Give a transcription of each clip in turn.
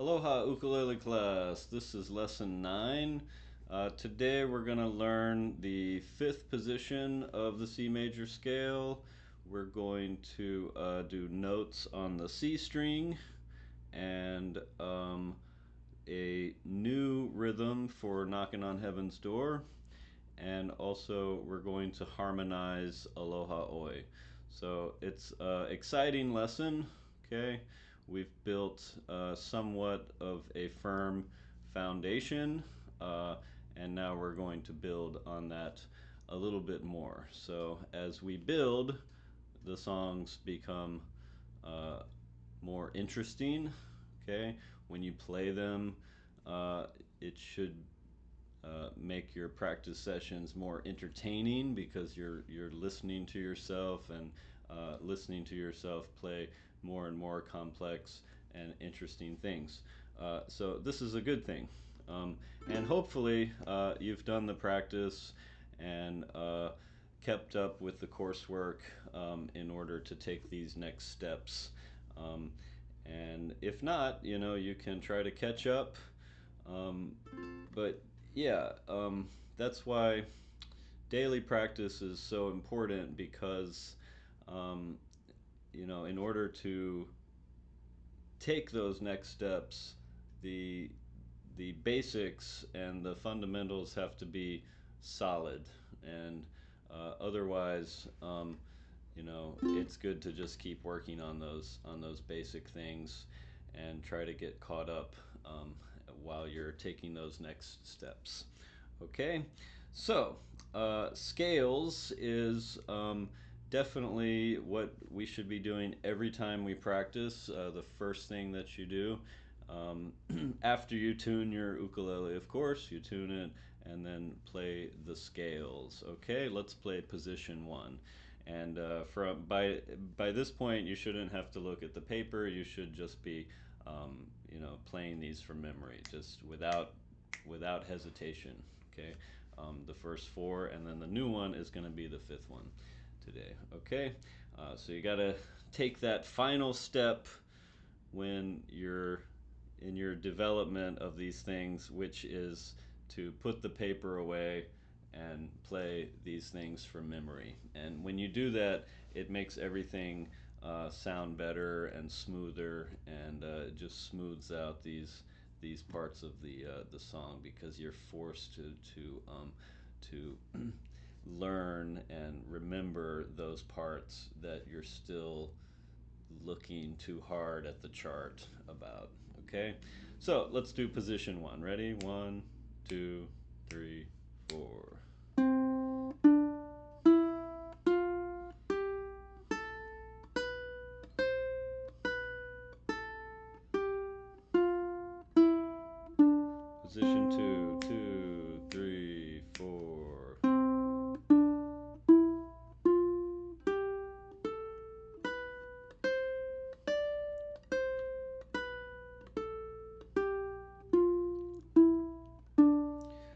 Aloha ukulele class. This is lesson 9. Today we're going to learn the fifth position of the C major scale. We're going to do notes on the C string and a new rhythm for Knocking on Heaven's Door. And also we're going to harmonize Aloha Oi. So it's an exciting lesson, okay? We've built somewhat of a firm foundation, and now we're going to build on that a little bit more. So as we build, the songs become uh, more interesting, okay? When you play them, it should make your practice sessions more entertaining because you're listening to yourself and listening to yourself play more and more complex and interesting things. So this is a good thing. And hopefully you've done the practice and kept up with the coursework in order to take these next steps. Um, and if not, you can try to catch up. Um, but yeah, that's why daily practice is so important because, um, in order to take those next steps, the the basics and the fundamentals have to be solid, and otherwise, it's good to just keep working on those basic things and try to get caught up while you're taking those next steps. Okay, so scales is definitely what we should be doing every time we practice. The first thing that you do after you tune your ukulele, of course, you tune it and then play the scales. Okay, let's play position 1. And from by this point, you shouldn't have to look at the paper. You should just be, playing these from memory, just without hesitation. Okay, the first 4, and then the new one is going to be the 5th one today. Okay, so you got to take that final step when you're in your development of these things, which is to put the paper away and play these things from memory. And when you do that, it makes everything sound better and smoother, and it just smooths out these parts of the song because you're forced to learn and remember those parts that you're still looking too hard at the chart about. Okay, so let's do position 1. Ready? 1, 2, 3, 4. Position 2, 2, 3, 4.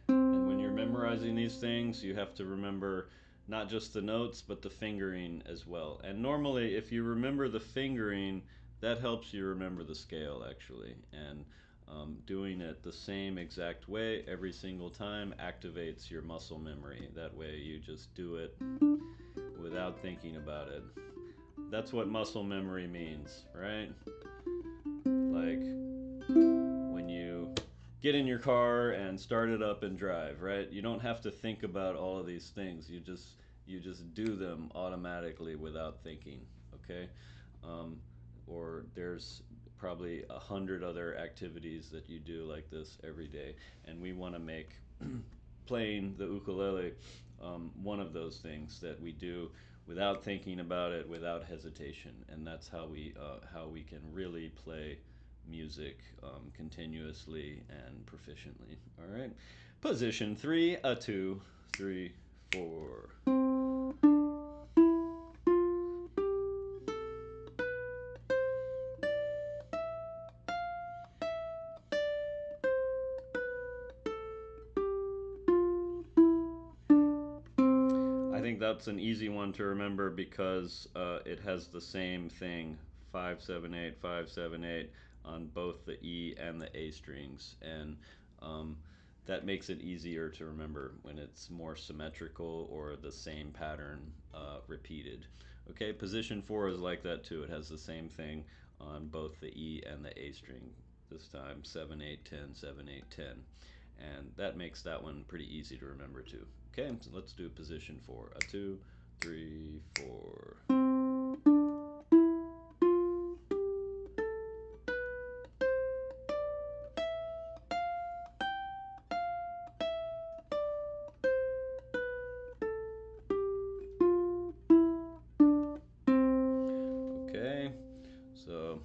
And when you're memorizing these things, you have to remember not just the notes, but the fingering as well. And normally, if you remember the fingering, that helps you remember the scale actually. And doing it the same exact way every single time activates your muscle memory. That way, you just do it without thinking about it. That's what muscle memory means, right? Like when you get in your car and start it up and drive, right? You don't have to think about all of these things. You just do them automatically without thinking, okay? Um, or there's probably 100 other activities that you do like this every day, and we want to make playing the ukulele one of those things that we do without thinking about it, without hesitation, and that's how we can really play music continuously and proficiently. All right, position 3, a 2, 3, 4. I think that's an easy one to remember because it has the same thing, 5 7 8 5 7 8. on both the E and the A strings, and that makes it easier to remember when it's more symmetrical or the same pattern repeated. Okay, position 4 is like that too. It has the same thing on both the E and the A string. This time 7 8 10 7 8 10, and that makes that one pretty easy to remember too. Okay, so let's do position 4. A 2 3 4. Okay, so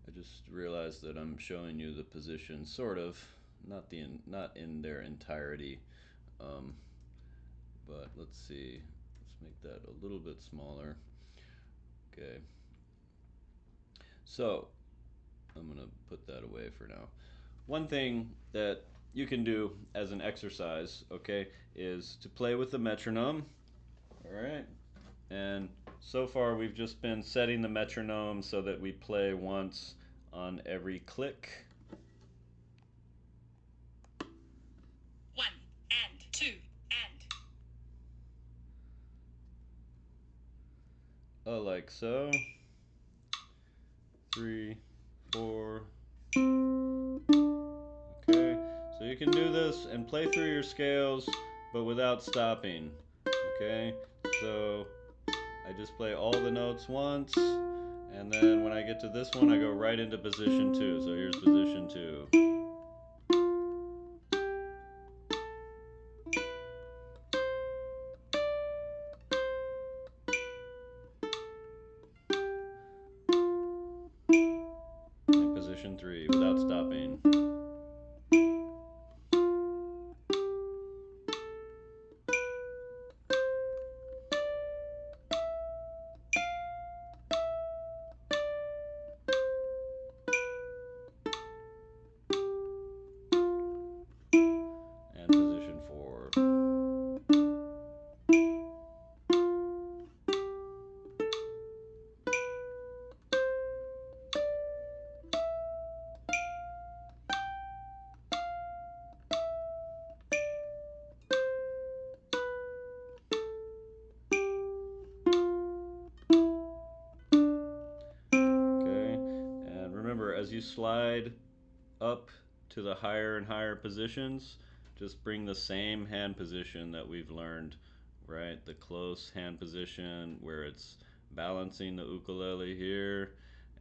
I just realized that I'm showing you the position sort of, not in their entirety, um, but let's see. Let's make that a little bit smaller. Okay, so I'm gonna put that away for now. One thing that you can do as an exercise, okay, is to play with the metronome. All right, and so far we've just been setting the metronome so that we play once on every click. 1 and 2 and. Like so. 3 4. Okay, so you can do this and play through your scales but without stopping. Okay, so I just play all the notes once, and then when I get to this one I go right into position 2. So here's position 2. And position 3 without stopping. And position 4. Okay, and remember, as you slide up to the higher and higher positions, just bring the same hand position that we've learned, right? The close hand position where it's balancing the ukulele here,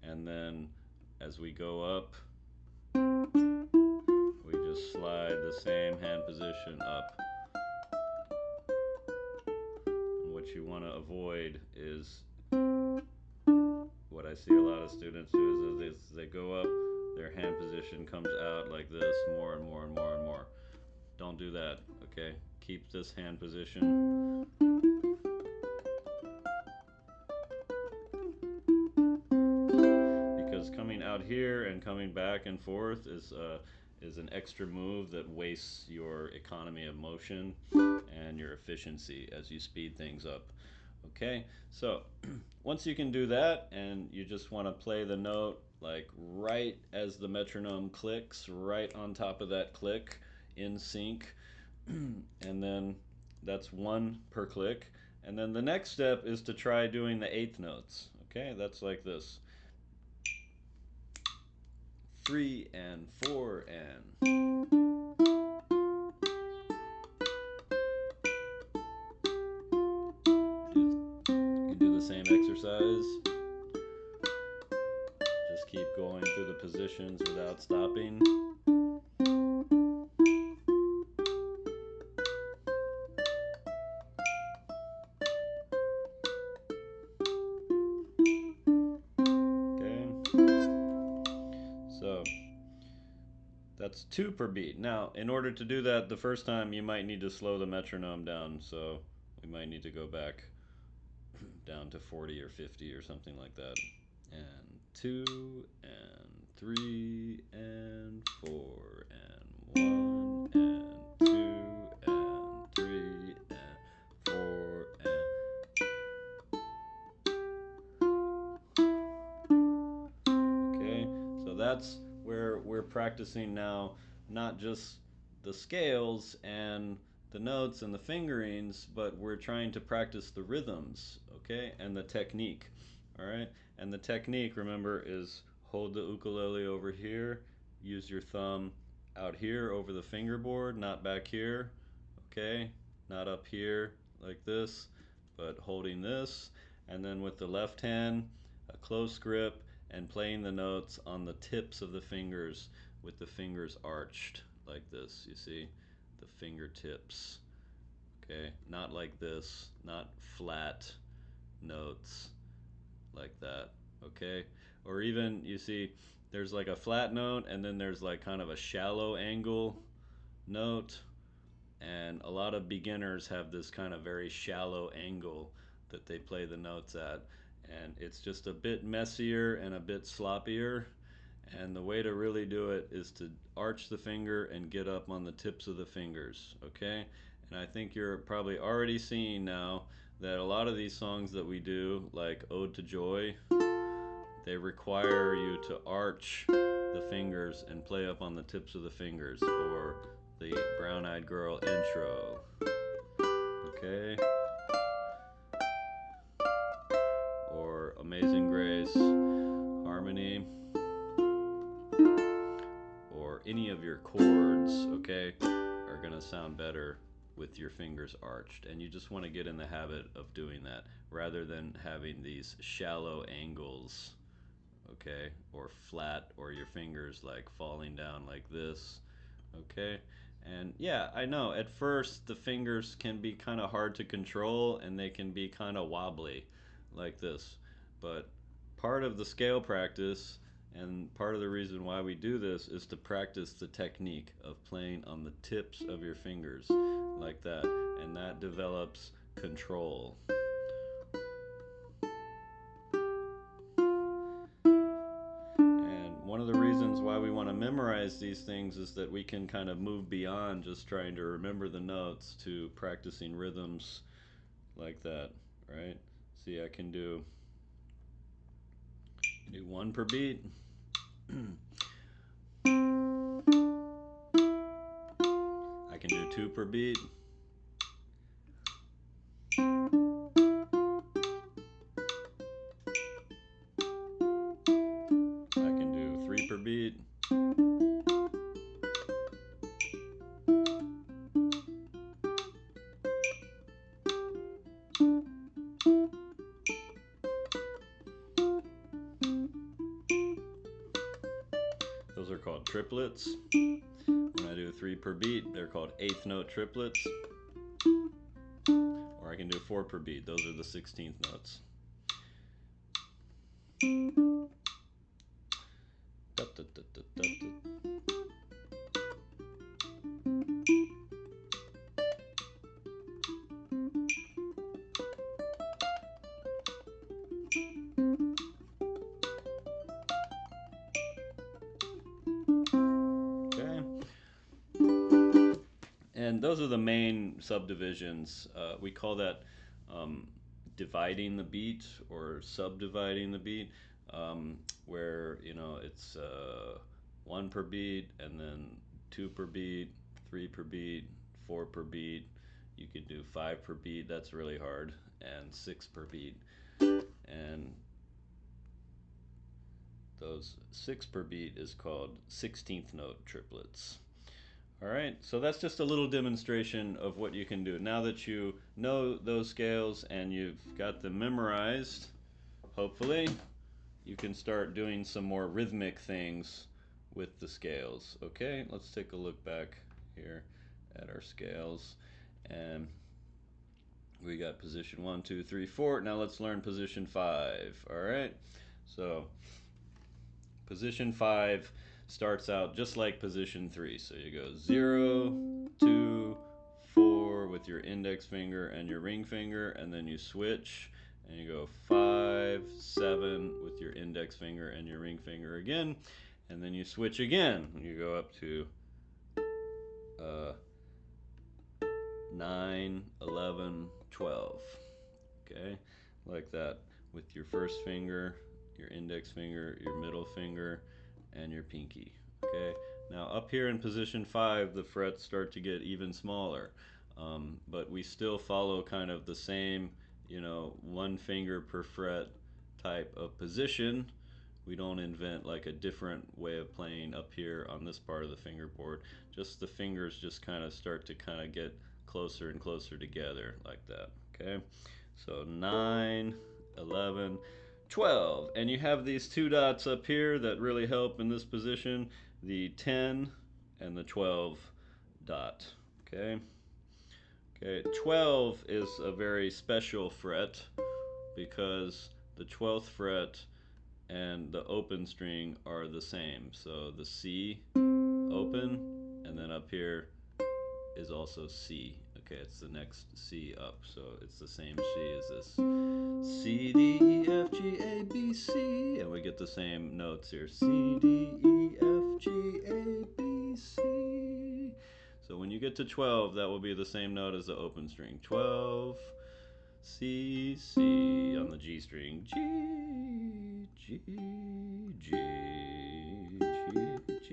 and then as we go up, we just slide the same hand position up. And what you want to avoid is what I see a lot of students do is as they go up, their hand position comes out like this more and more and more and more. Don't do that, okay? Keep this hand position. Because coming out here and coming back and forth is an extra move that wastes your economy of motion and your efficiency as you speed things up. Okay, so once you can do that and you just want to play the note like right as the metronome clicks, right on top of that click in sync, and then that's one per click. And then the next step is to try doing the eighth notes. Okay, that's like this. 3 and 4 and. You can do the same exercise. Just keep going through the positions without stopping. So that's 2 per beat. Now, in order to do that the first time, you might need to slow the metronome down. So we might need to go back down to 40 or 50 or something like that. And 2 and 3 and 4 and 1 and 2 and 3 and 4 that's where we're practicing now, not just the scales and the notes and the fingerings, but we're trying to practice the rhythms, okay, and the technique. All right, and the technique, remember, is hold the ukulele over here, use your thumb out here over the fingerboard, not back here, okay, not up here like this, but holding this, and then with the left hand, a close grip, and playing the notes on the tips of the fingers with the fingers arched like this, you see, the fingertips, okay, not like this, not flat notes like that, okay, or even you see there's like a flat note and then there's like kind of a shallow angle note, and a lot of beginners have this kind of very shallow angle that they play the notes at, and it's just a bit messier and a bit sloppier, and the way to really do it is to arch the finger and get up on the tips of the fingers, okay? And I think you're probably already seeing now that a lot of these songs that we do, like Ode to Joy, they require you to arch the fingers and play up on the tips of the fingers, or the Brown Eyed Girl intro, okay? Or Amazing Grace, Harmony, or any of your chords, okay, are gonna sound better with your fingers arched. And you just wanna get in the habit of doing that rather than having these shallow angles, okay, or flat, or your fingers like falling down like this, okay. And yeah, I know at first the fingers can be kind of hard to control and they can be kind of wobbly like this, but part of the scale practice and part of the reason why we do this is to practice the technique of playing on the tips of your fingers like that, and that develops control. And one of the reasons why we want to memorize these things is that we can kind of move beyond just trying to remember the notes to practicing rhythms like that, right? See, I can do one per beat. I can do two per beat. I can do three per beat. Those are called triplets. When I do three per beat, they're called eighth note triplets. Or I can do four per beat. Those are the 16th notes. Da, da, da, da, da, da. Okay. And those are the main subdivisions. We call that dividing the beat or subdividing the beat, where it's one per beat and then two per beat, three per beat, four per beat. You can do five per beat. That's really hard, and six per beat. And those six per beat is called 16th note triplets. All right, so that's just a little demonstration of what you can do. Now that you know those scales and you've got them memorized, hopefully, you can start doing some more rhythmic things with the scales. Okay, let's take a look back here at our scales. And we got position 1, 2, 3, 4. Now let's learn position 5. All right, so position 5 starts out just like position 3. So you go 0, 2, 4 with your index finger and your ring finger, and then you switch and you go 5, 7 with your index finger and your ring finger again, and then you switch again. You go up to 9, 11, 12. Okay, like that with your first finger, your index finger, your middle finger, and your pinky. Okay, now up here in position 5, the frets start to get even smaller, but we still follow kind of the same, one finger per fret type of position. We don't invent like a different way of playing up here on this part of the fingerboard. Just the fingers just kind of start to kind of get closer and closer together like that. Okay, so 9, 11, 12, and you have these two dots up here that really help in this position, the 10 and the 12 dot. Okay, 12 is a very special fret because the 12th fret and the open string are the same. So the C open, and then up here is also C. Okay, it's the next C up, so it's the same C as this. C, D, E, F, G, A, B, C, and we get the same notes here. C, D, E, F, G, A, B, C. So when you get to 12, that will be the same note as the open string. 12, C, C on the G string. G, G, G, G, G,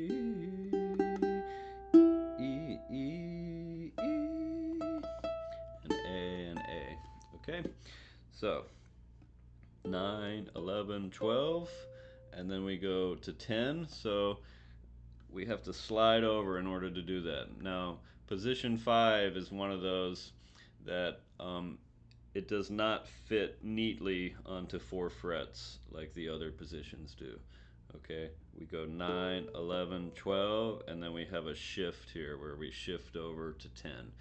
E, E, E, and A. Okay, so 9, 11, 12, and then we go to 10. So we have to slide over in order to do that. Now, position 5 is one of those that it does not fit neatly onto 4 frets like the other positions do. Okay, we go 9, 11, 12, and then we have a shift here where we shift over to 10.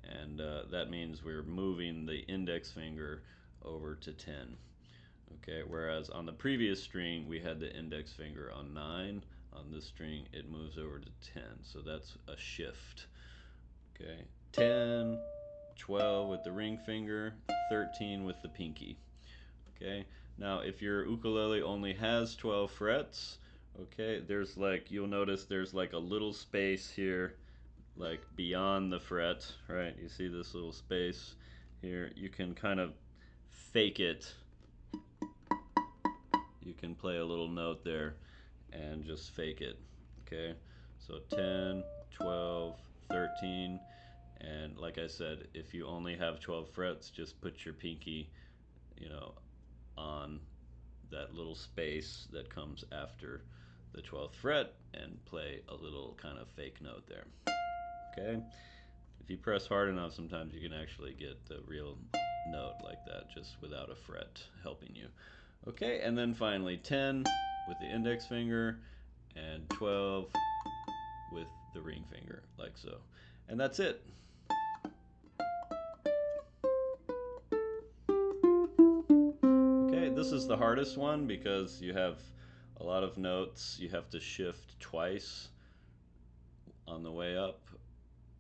And that means we're moving the index finger over to 10. Okay, whereas on the previous string we had the index finger on 9. On this string it moves over to 10. So that's a shift. Okay, 10, 12 with the ring finger, 13 with the pinky. Okay, now if your ukulele only has 12 frets, okay, there's like, you'll notice there's like a little space here, like beyond the fret, right? You see this little space here? You can kind of fake it. You can play a little note there and just fake it. Okay, so 10, 12, 13. And like I said, if you only have 12 frets, just put your pinky, on that little space that comes after the 12th fret and play a little kind of fake note there. Okay? If you press hard enough, sometimes you can actually get the real note like that just without a fret helping you. Okay, and then finally 10 with the index finger and 12 with the ring finger, like so. And that's it. Okay, this is the hardest one because you have a lot of notes. You have to shift twice on the way up,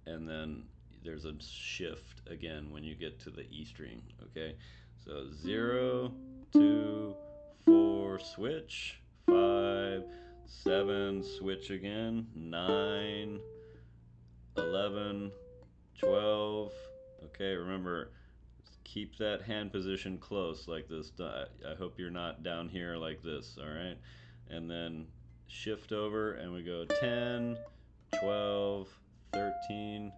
and then there's a shift again when you get to the E string. Okay, so 0, 2, 4, switch, 5, 7, switch again, 9, 11, 12. Okay, remember, keep that hand position close like this. I hope you're not down here like this, all right? And then shift over and we go 10, 12, 13,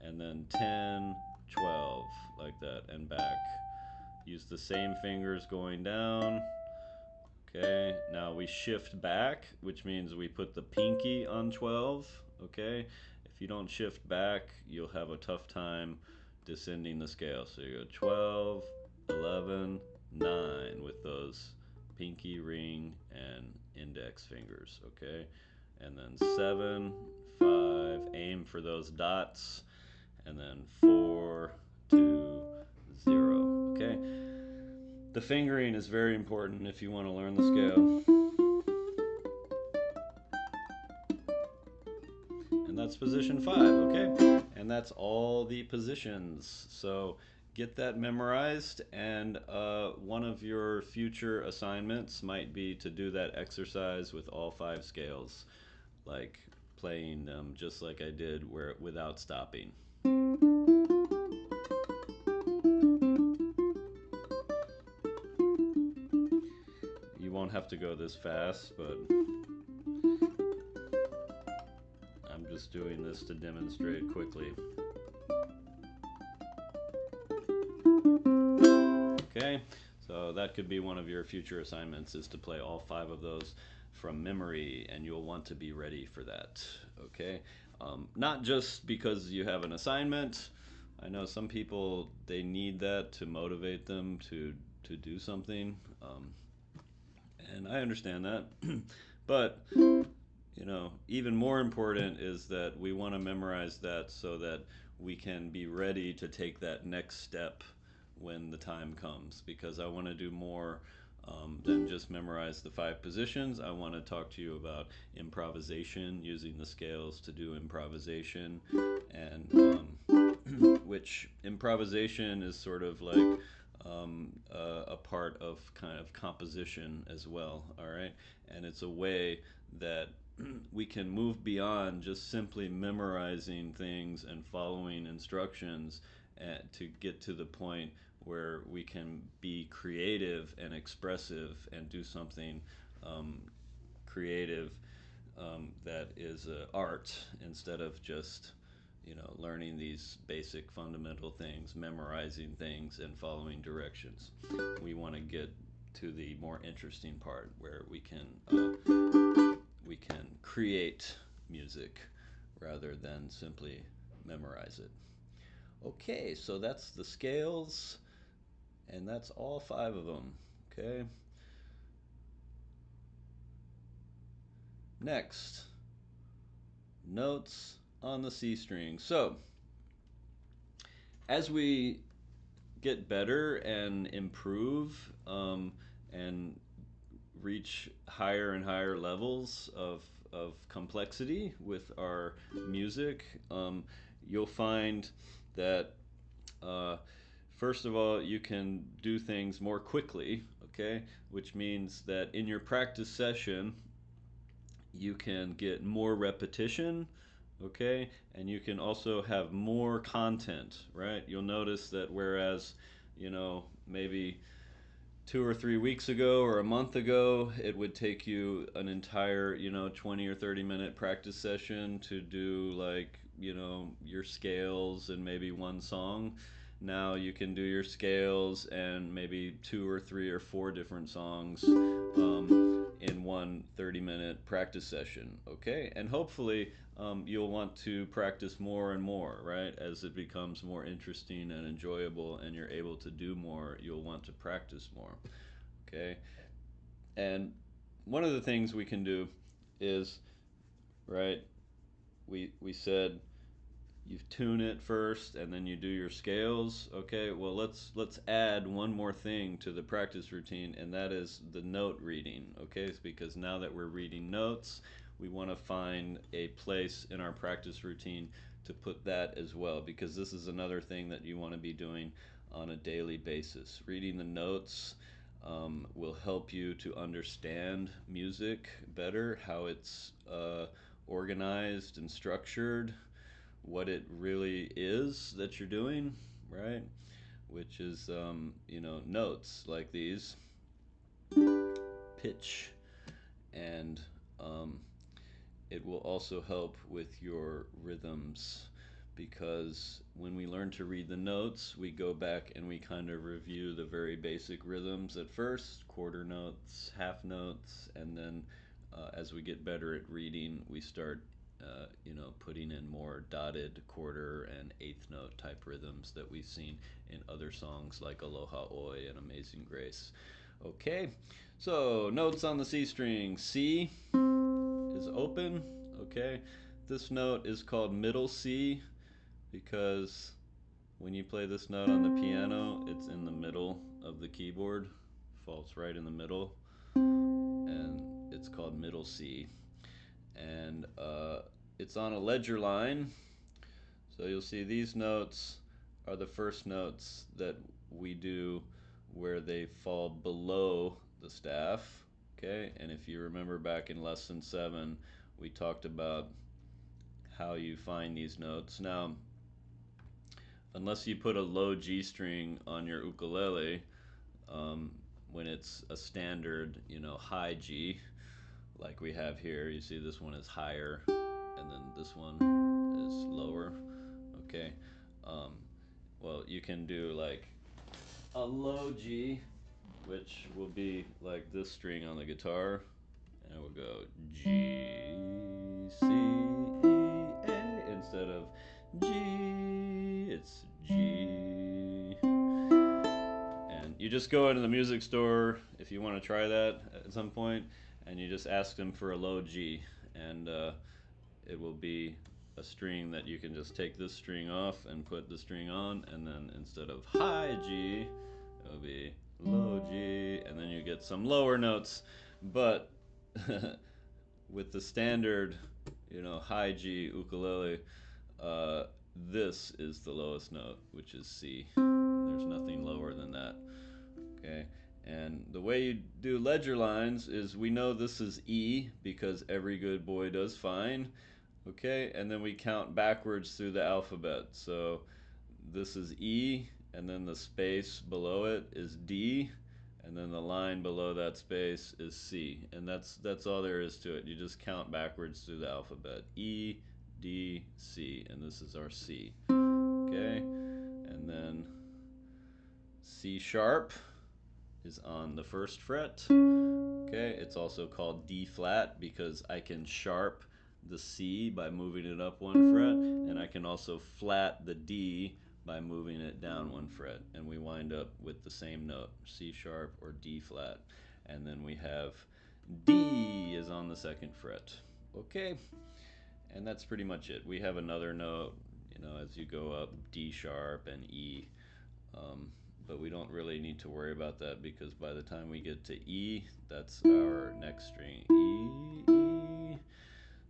and then 10, 12, like that, and back. Use the same fingers going down. Okay, now we shift back, which means we put the pinky on 12, okay? If you don't shift back, you'll have a tough time descending the scale. So you go 12, 11, 9 with those pinky, ring, and index fingers, okay? And then 7, 5, aim for those dots, and then 4, 2, 0, okay? The fingering is very important if you want to learn the scale. And that's position 5, okay? And that's all the positions. So get that memorized, and one of your future assignments might be to do that exercise with all 5 scales, like playing them just like I did without stopping. You won't have to go this fast, but just doing this to demonstrate quickly. Okay, so that could be one of your future assignments, is to play all 5 of those from memory, and you'll want to be ready for that. Okay, not just because you have an assignment. I know some people, they need that to motivate them to do something, and I understand that. But even more important is that we want to memorize that so that we can be ready to take that next step when the time comes. Because I want to do more than just memorize the 5 positions. I want to talk to you about improvisation, using the scales to do improvisation, and which improvisation is sort of like a part of kind of composition as well. All right, and it's a way that we can move beyond just simply memorizing things and following instructions, to get to the point where we can be creative and expressive and do something creative, that is art, instead of just learning these basic fundamental things, memorizing things, and following directions. We want to get to the more interesting part where we can create music rather than simply memorize it. Okay, so that's the scales, and that's all 5 of them. Okay. Next, notes on the C string. So, as we get better and improve, and reach higher and higher levels of complexity with our music, you'll find that, uh, first of all, you can do things more quickly, okay? Which means that in your practice session, you can get more repetition, okay? And you can also have more content, right? You'll notice that whereas, maybe 2 or 3 weeks ago or a month ago, it would take you an entire, 20 or 30 minute practice session to do, like, your scales and maybe one song. Now you can do your scales and maybe 2 or 3 or 4 different songs, in one 30-minute practice session, okay? And hopefully, you'll want to practice more and more, right? As it becomes more interesting and enjoyable and you're able to do more, you'll want to practice more, okay? And one of the things we can do is, right, we said you tune it first and then you do your scales. Okay, well, let's add one more thing to the practice routine, and that is the note reading. Okay, it's because now that we're reading notes, we want to find a place in our practice routine to put that as well, because this is another thing that you want to be doing on a daily basis. Reading the notes will help you to understand music better, how it's organized and structured, what it really is that you're doing, right? Which is, notes like these, pitch, and it will also help with your rhythms, because when we learn to read the notes, we go back and we kind of review the very basic rhythms at first, quarter notes, half notes, and then as we get better at reading, we start putting in more dotted quarter and eighth note type rhythms that we've seen in other songs like Aloha Oi and Amazing Grace. Okay, so notes on the C string. C is open, okay? This note is called middle C because when you play this note on the piano, it's in the middle of the keyboard, falls right in the middle, and it's called middle C. And it's on a ledger line, so you'll see these notes are the first notes that we do where they fall below the staff, okay? And if you remember back in lesson 7, we talked about how you find these notes. Now, unless you put a low G string on your ukulele, when it's a standard, high G, like we have here, you see this one is higher, and then this one is lower. Okay. Um, well, you can do like a low G, which will be like this string on the guitar, and we'll go G, C, E, A instead of G. It's G. And you just go into the music store if you want to try that at some point, and you just ask them for a low G, and it will be a string that you can just take this string off and put the string on, and then instead of high G, it'll be low G, and then you get some lower notes. But with the standard, high G ukulele, uh, this is the lowest note, which is C. There's nothing lower than that. Okay, and the way you do ledger lines is we know this is E because every good boy does fine. Okay, and then we count backwards through the alphabet. So this is E, and then the space below it is D, and then the line below that space is C. And that's all there is to it. You just count backwards through the alphabet. E, D, C, and this is our C. Okay, and then C sharp is on the first fret. Okay, it's also called D flat because I can sharp the C by moving it up one fret, and I can also flat the D by moving it down one fret, and we wind up with the same note, C sharp or D flat. And then we have D is on the second fret. Okay, and that's pretty much it. We have another note, as you go up, D sharp and E. Um, but we don't really need to worry about that because by the time we get to E, that's our next string, E, E.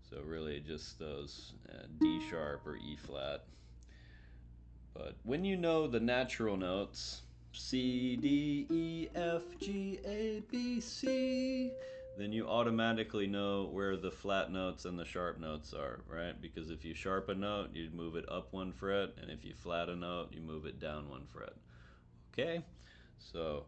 So really just those D sharp or E flat. But when you know the natural notes, C, D, E, F, G, A, B, C, then you automatically know where the flat notes and the sharp notes are, right? Because if you sharp a note, you move it up one fret, and if you flat a note, you move it down one fret. Okay, so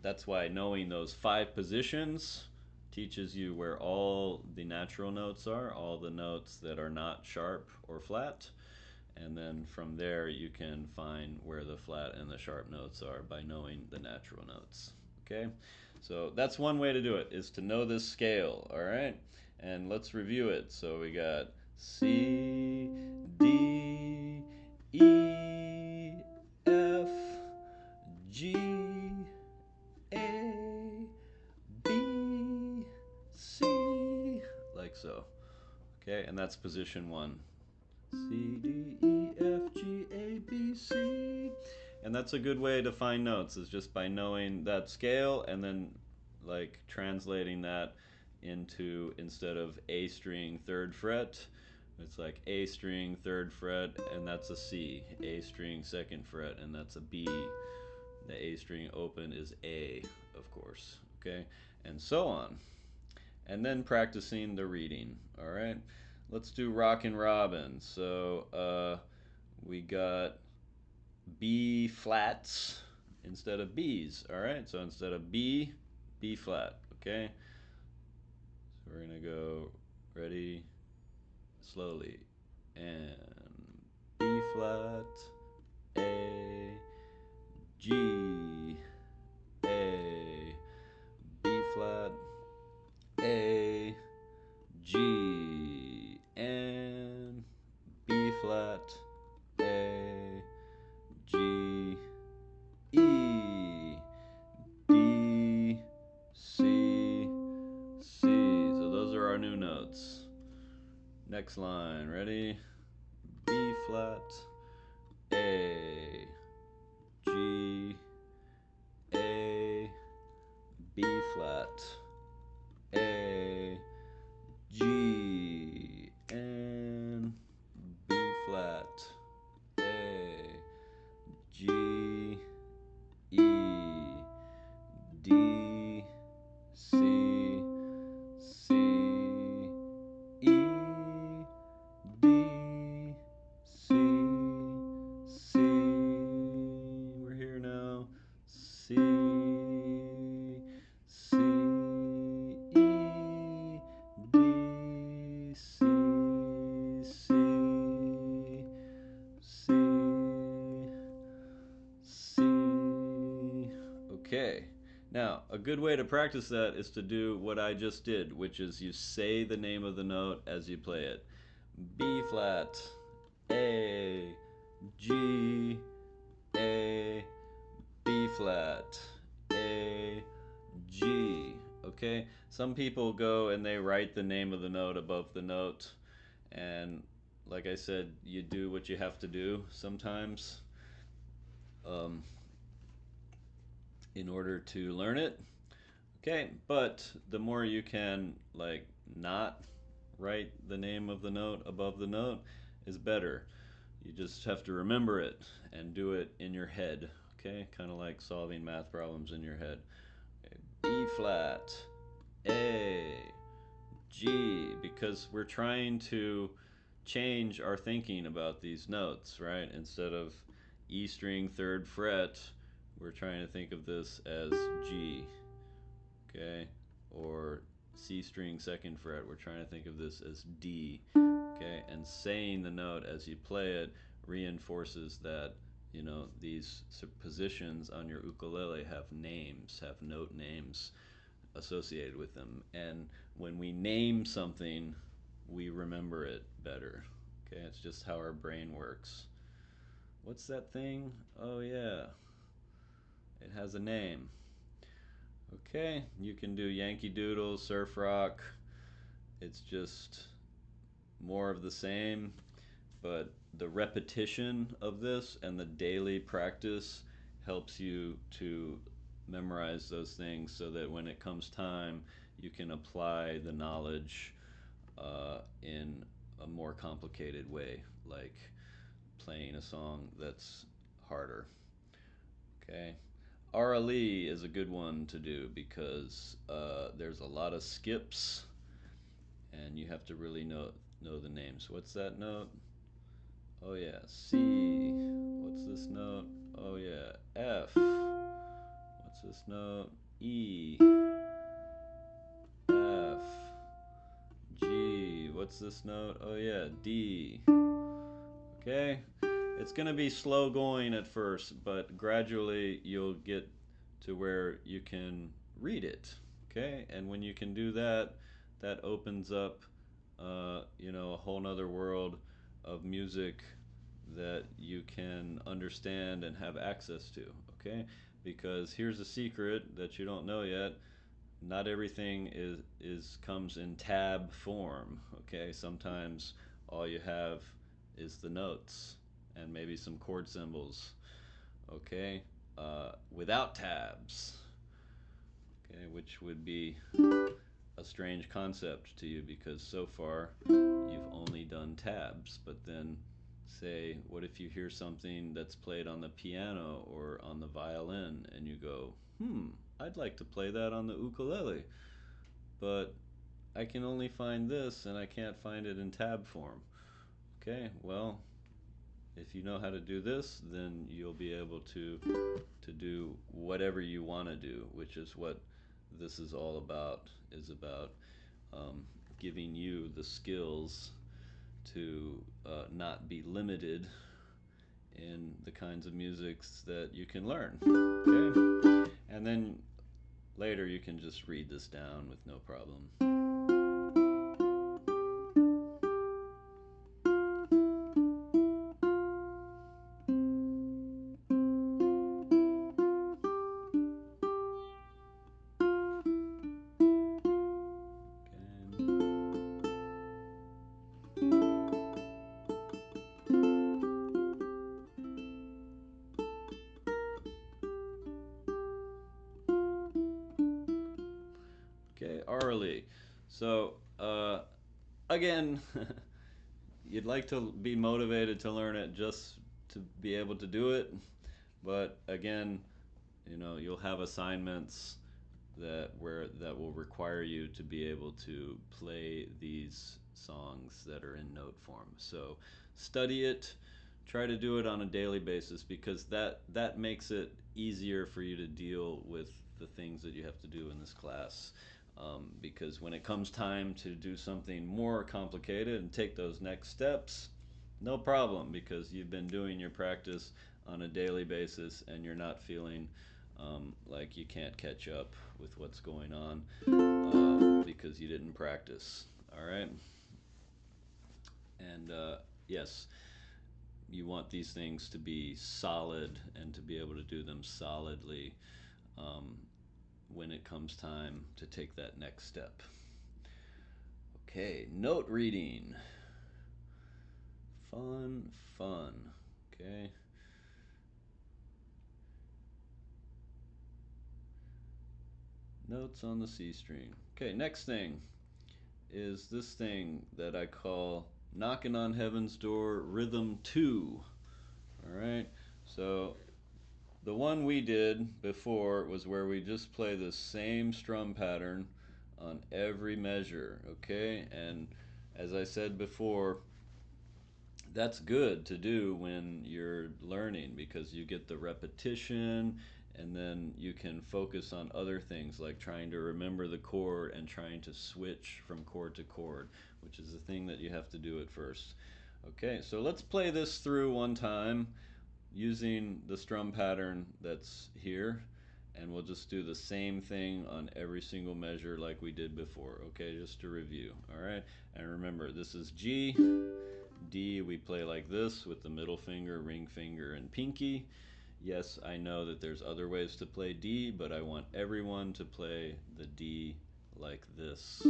that's why knowing those 5 positions teaches you where all the natural notes are, all the notes that are not sharp or flat, and then from there you can find where the flat and the sharp notes are by knowing the natural notes. Okay, so that's one way to do it, is to know this scale. All right, and let's review it. So we got C, D, E, F, G, A, B, C, like so. Okay, and that's position 1. C, D, E, F, G, A, B, C. And that's a good way to find notes, is just by knowing that scale and then like translating that into, instead of A string 3rd fret, it's like A string 3rd fret and that's a C, A string 2nd fret and that's a B. The A string open is A, of course, okay? And so on. And then practicing the reading, all right? Let's do Rockin' Robin. So we got B flats instead of B's, all right? So instead of B, B flat, okay? So we're gonna go, ready, slowly, and B flat, A, G, A, B flat, A, G, and B flat, A, G, E, D, C, C. So those are our new notes. Next line, ready? B flat, A, G, A, B flat, A, G, and B flat, A, G, E, D, C, C, E, D, C, C. We're here now. C, C, E, D, C, Okay. Now, a good way to practice that is to do what I just did, which is you say the name of the note as you play it. B flat, A, G, A, B flat, A, G. Okay? Some people go and they write the name of the note above the note. And like I said, you do what you have to do sometimes um, in order to learn it. Okay, but the more you can like not write the name of the note above the note is better. You just have to remember it and do it in your head. Okay, kind of like solving math problems in your head. Okay. B flat, A, G, because we're trying to change our thinking about these notes, right? Instead of E string third fret, we're trying to think of this as G, okay? Or C string second fret, we're trying to think of this as D, okay? And saying the note as you play it reinforces that, you know, these positions on your ukulele have names, have note names associated with them. And when we name something, we remember it better. Okay, it's just how our brain works. What's that thing? Oh, yeah, it has a name. Okay, you can do Yankee Doodle, surf rock. It's just more of the same, but the repetition of this and the daily practice helps you to memorize those things so that when it comes time, you can apply the knowledge in a more complicated way, like playing a song that's harder. Okay. RLE is a good one to do because there's a lot of skips and you have to really know the names. What's that note? Oh yeah, C. What's this note? Oh yeah, F. What's this note? E. F. G. What's this note? Oh yeah, D. Okay? It's going to be slow going at first, but gradually you'll get to where you can read it. Okay? And when you can do that, that opens up, a whole nother world of music that you can understand and have access to. Okay? Because here's a secret that you don't know yet. Not everything is comes in tab form. Okay? Sometimes all you have is the notes and maybe some chord symbols, okay, without tabs, okay, which would be a strange concept to you because so far you've only done tabs. But then, say, what if you hear something that's played on the piano or on the violin and you go, I'd like to play that on the ukulele, but I can only find this and I can't find it in tab form. Okay, well, if you know how to do this, then you'll be able to do whatever you want to do, which is what this is all about. Is about um, giving you the skills to not be limited in the kinds of musics that you can learn. Okay, and then later you can just read this down with no problem. Okay. Okay, orally. So again, you'd like to be motivated to learn it just to be able to do it, but again, you'll have assignments that will require you to be able to play these songs that are in note form. So study it, try to do it on a daily basis because that makes it easier for you to deal with the things that you have to do in this class. Because when it comes time to do something more complicated and take those next steps, no problem because you've been doing your practice on a daily basis and you're not feeling like you can't catch up with what's going on because you didn't practice. All right. And yes, you want these things to be solid and to be able to do them solidly um, when it comes time to take that next step. Okay, note reading. Fun, fun. Okay. Notes on the C string. Okay, next thing is this thing that I call Knocking on Heaven's Door Rhythm 2. All right. So the one we did before was where we just play the same strum pattern on every measure, okay? And as I said before, that's good to do when you're learning because you get the repetition and then you can focus on other things like trying to remember the chord and trying to switch from chord to chord, which is the thing that you have to do at first. Okay, so let's play this through one time using the strum pattern that's here, and we'll just do the same thing on every single measure like we did before, okay, just to review. All right, and remember, this is G. D we play like this with the middle finger, ring finger, and pinky. Yes, I know that there's other ways to play D, but I want everyone to play the D like this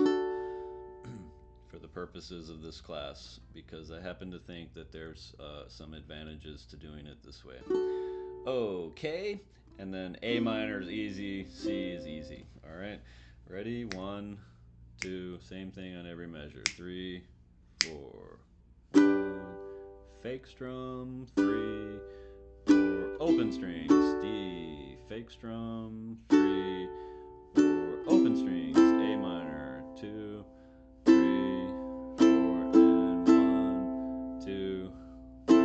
for the purposes of this class, because I happen to think that there's some advantages to doing it this way. Okay, and then A minor is easy, C is easy. All right, ready? 1, 2, same thing on every measure. 3, 4, 1, fake strum, 3, 4, open strings, D, fake strum, 3, 4, open strings, A minor, 2, 3, 4, and 1, 2, 3,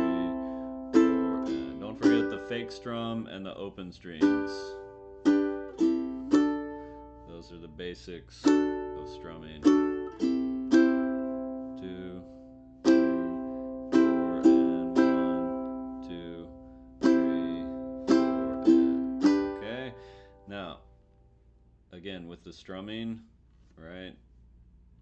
4, and don't forget the fake strum and the open strings. Those are the basics of strumming. 2, 3, 4, and 1, 2, 3, 4, and okay. Now, again with the strumming, right?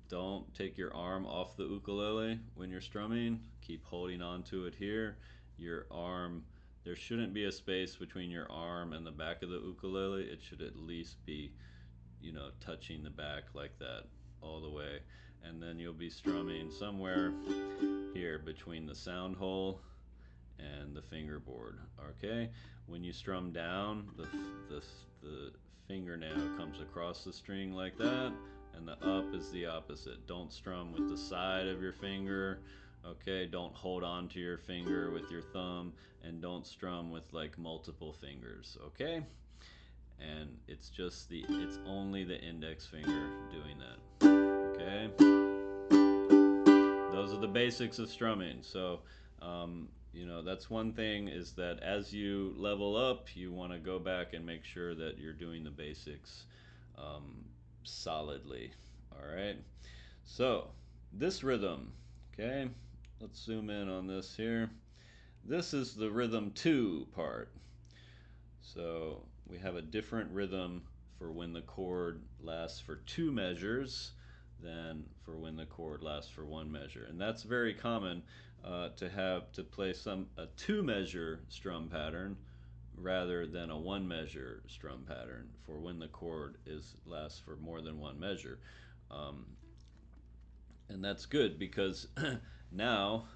Don't take your arm off the ukulele when you're strumming. Keep holding on to it here. Your arm, there shouldn't be a space between your arm and the back of the ukulele. It should at least be, touching the back like that all the way. And then you'll be strumming somewhere here between the sound hole and the fingerboard. Okay, when you strum down, the fingernail comes across the string like that, and the up is the opposite. Don't strum with the side of your finger. Okay, don't hold on to your finger with your thumb, and don't strum with like multiple fingers. Okay, and it's only the index finger doing that. Okay, those are the basics of strumming. So that's one thing, is that as you level up, you want to go back and make sure that you're doing the basics solidly. All right, so this rhythm, okay, let's zoom in on this here. This is the rhythm 2 part. So we have a different rhythm for when the chord lasts for 2 measures than for when the chord lasts for 1 measure. And that's very common to play a 2 measure strum pattern rather than a 1 measure strum pattern for when the chord lasts for more than 1 measure. Um, and that's good because now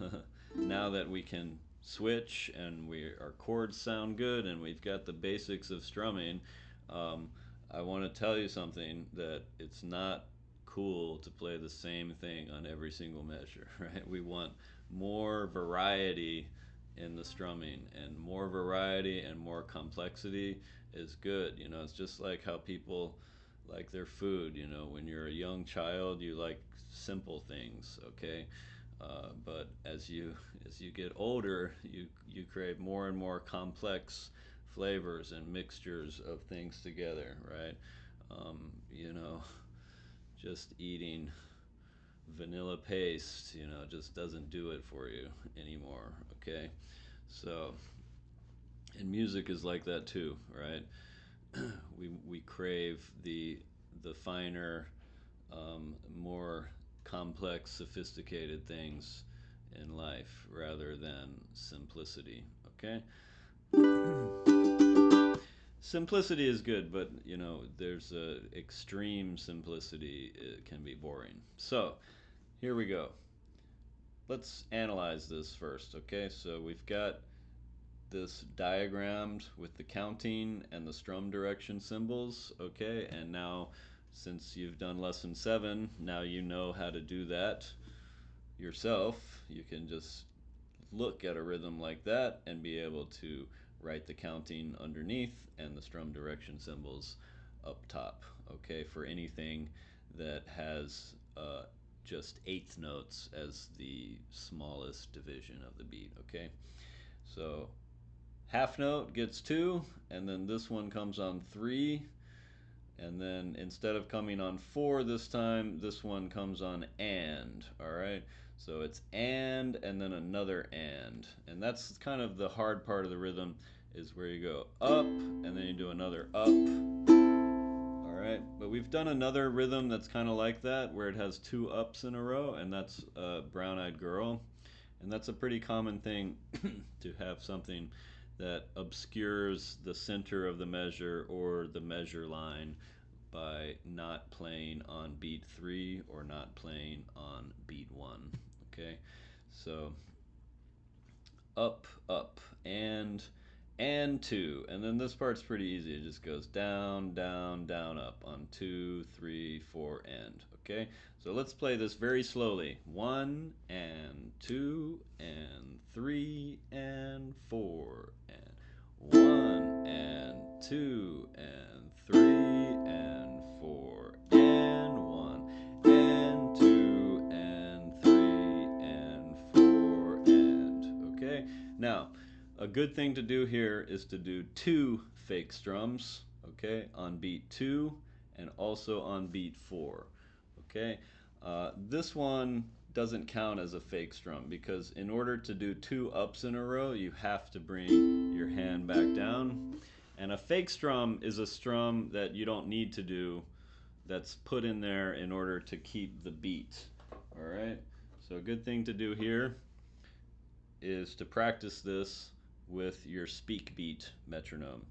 now that we can switch and our chords sound good and we've got the basics of strumming, um, I want to tell you something, that it's not cool to play the same thing on every single measure. Right, we want more variety in the strumming, and more variety and more complexity is good. It's just like how people like their food. When you're a young child, you like simple things, okay? But as you get older, you crave more and more complex flavors and mixtures of things together, right? You know, just eating vanilla paste, just doesn't do it for you anymore, okay? So, and music is like that too, right? crave the finer, more complex, sophisticated things in life rather than simplicity. Okay? Simplicity is good, but you know, there's a extreme simplicity. It can be boring. So, here we go. Let's analyze this first, okay? So, we've got this diagrammed with the counting and the strum direction symbols, okay? And now, since you've done lesson 7, now you know how to do that yourself. You can just look at a rhythm like that and be able to write the counting underneath and the strum direction symbols up top, okay? For anything that has just eighth notes as the smallest division of the beat, okay? So half note gets 2, and then this one comes on 3, and then instead of coming on 4 this time, this one comes on and, all right? So it's and then another and that's kind of the hard part of the rhythm, is where you go up and then you do another up. All right, but we've done another rhythm that's kind of like that, where it has 2 ups in a row, and that's Brown Eyed Girl. And that's a pretty common thing to have something that obscures the center of the measure or the measure line by not playing on beat 3 or not playing on beat 1. Okay, so up, up, and 2. And then this part's pretty easy. It just goes down, down, down, up on 2, 3, 4, and. Okay, so let's play this very slowly. 1 and 2 and 3 and 4 and 1 and 2 and 3 and 4 and 1 and 2 and 3 and 4 and. Okay, now a good thing to do here is to do 2 fake strums, okay, on beat 2 and also on beat 4. Okay, this one doesn't count as a fake strum, because in order to do 2 ups in a row, you have to bring your hand back down. And a fake strum is a strum that you don't need to do, that's put in there in order to keep the beat. All right, so a good thing to do here is to practice this with your speak beat metronome.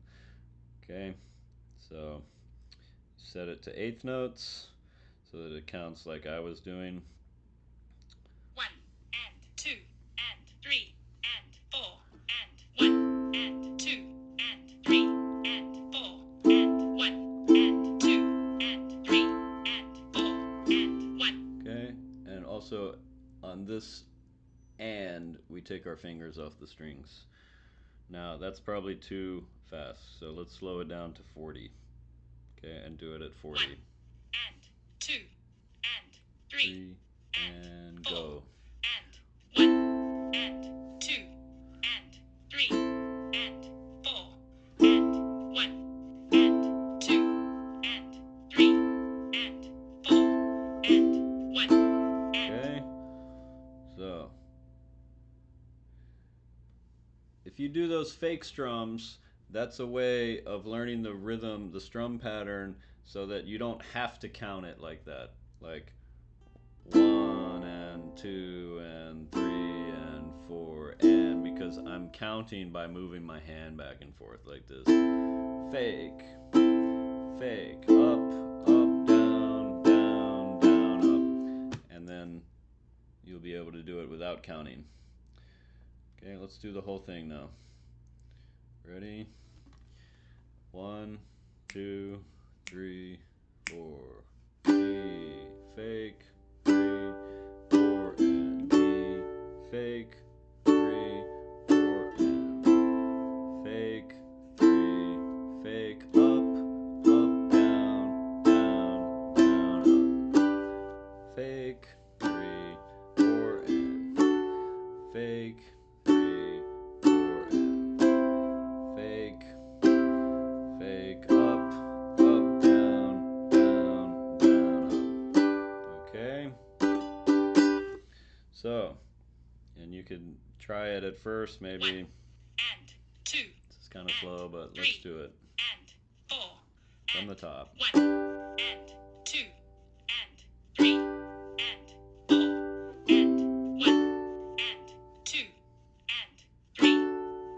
Okay, so set it to eighth notes so that it counts like I was doing. 1 and 2 and 3 and 4 and 1 and 2 and 3 and 4 and 1 and 2 and 3 and 4 and 1. Okay, and also on this and we take our fingers off the strings. Now that's probably too fast, so let's slow it down to 40. Okay, and do it at 40. 1 and 2 and 3 and 4 go. and 1 and 2 and 3 and 4 and 1 and 2 and 3 and 4 and 1 and. Okay, so if you do those fake strums, that's a way of learning the rhythm, the strum pattern, so that you don't have to count it like that. Like 1 and 2 and 3 and 4 and, because I'm counting by moving my hand back and forth like this. Fake, fake, up, up, down, down, down, up. And then you'll be able to do it without counting. Okay, let's do the whole thing now. Ready? 1, 2, 3, 4. G, fake, 3, 4, and D, fake, 3, 4, and fake, 3, fake, up, up, down, down, down, up. Fake, 3, 4, and fake, 3, 4, and fake, fake, up, up, down, down, down, up. Okay? So, and you could try it at first, maybe. 1 and 2 This is kind of slow, but let's three do it. and 4 from the top. 1 and 2 and 3 and 4 and 1 and 2 and 3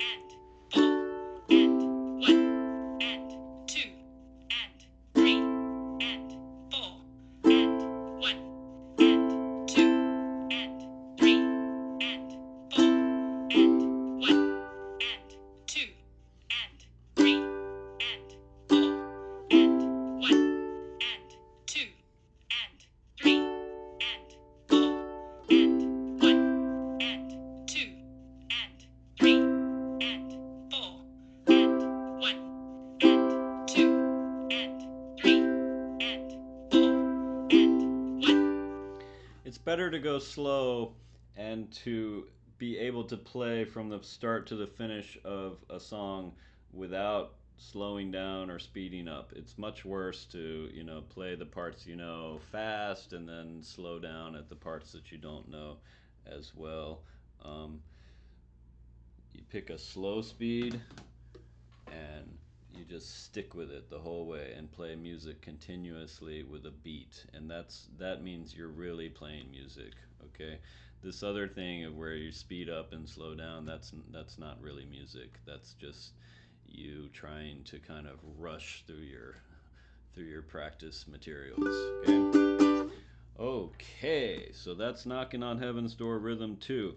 and 4 and 1 and 2 and 3 and 4 and 1 and 2 and 3 and 4 and 1 and 2 and 3 and 4 and 1 and 2 and 3 and 4 and 1 and 2 and 3 and 4 and 1 and 2 and 3 and 4 and 1. It's better to go slow and to be able to play from the start to the finish of a song without slowing down or speeding up. It's much worse to, play the parts you know fast and then slow down at the parts that you don't know as well. Um, you pick a slow speed and you just stick with it the whole way and play music continuously with a beat, and that means you're really playing music. Okay, this other thing of where you speed up and slow down, that's not really music. That's just you trying to kind of rush through your practice materials. Okay, so that's Knocking on Heaven's Door rhythm 2,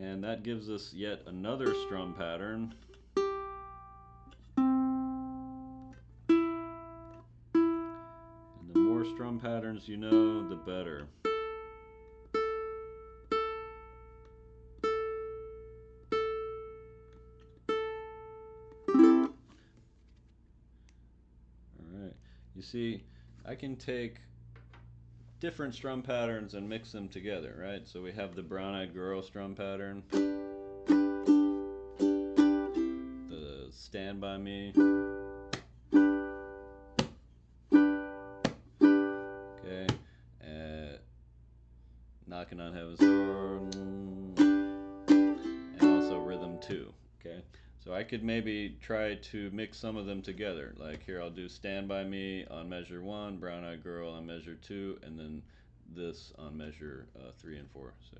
and that gives us yet another strum pattern. The more strum patterns you know, the better. Alright, you see, I can take different strum patterns and mix them together, right? So we have the brown-eyed girl strum pattern, the Stand By Me, okay, Knocking on Heaven's Door, and also rhythm 2, okay? So I could maybe try to mix some of them together. Like here, I'll do Stand By Me on measure 1, Brown Eyed Girl on measure 2, and then this on measure 3 and 4. So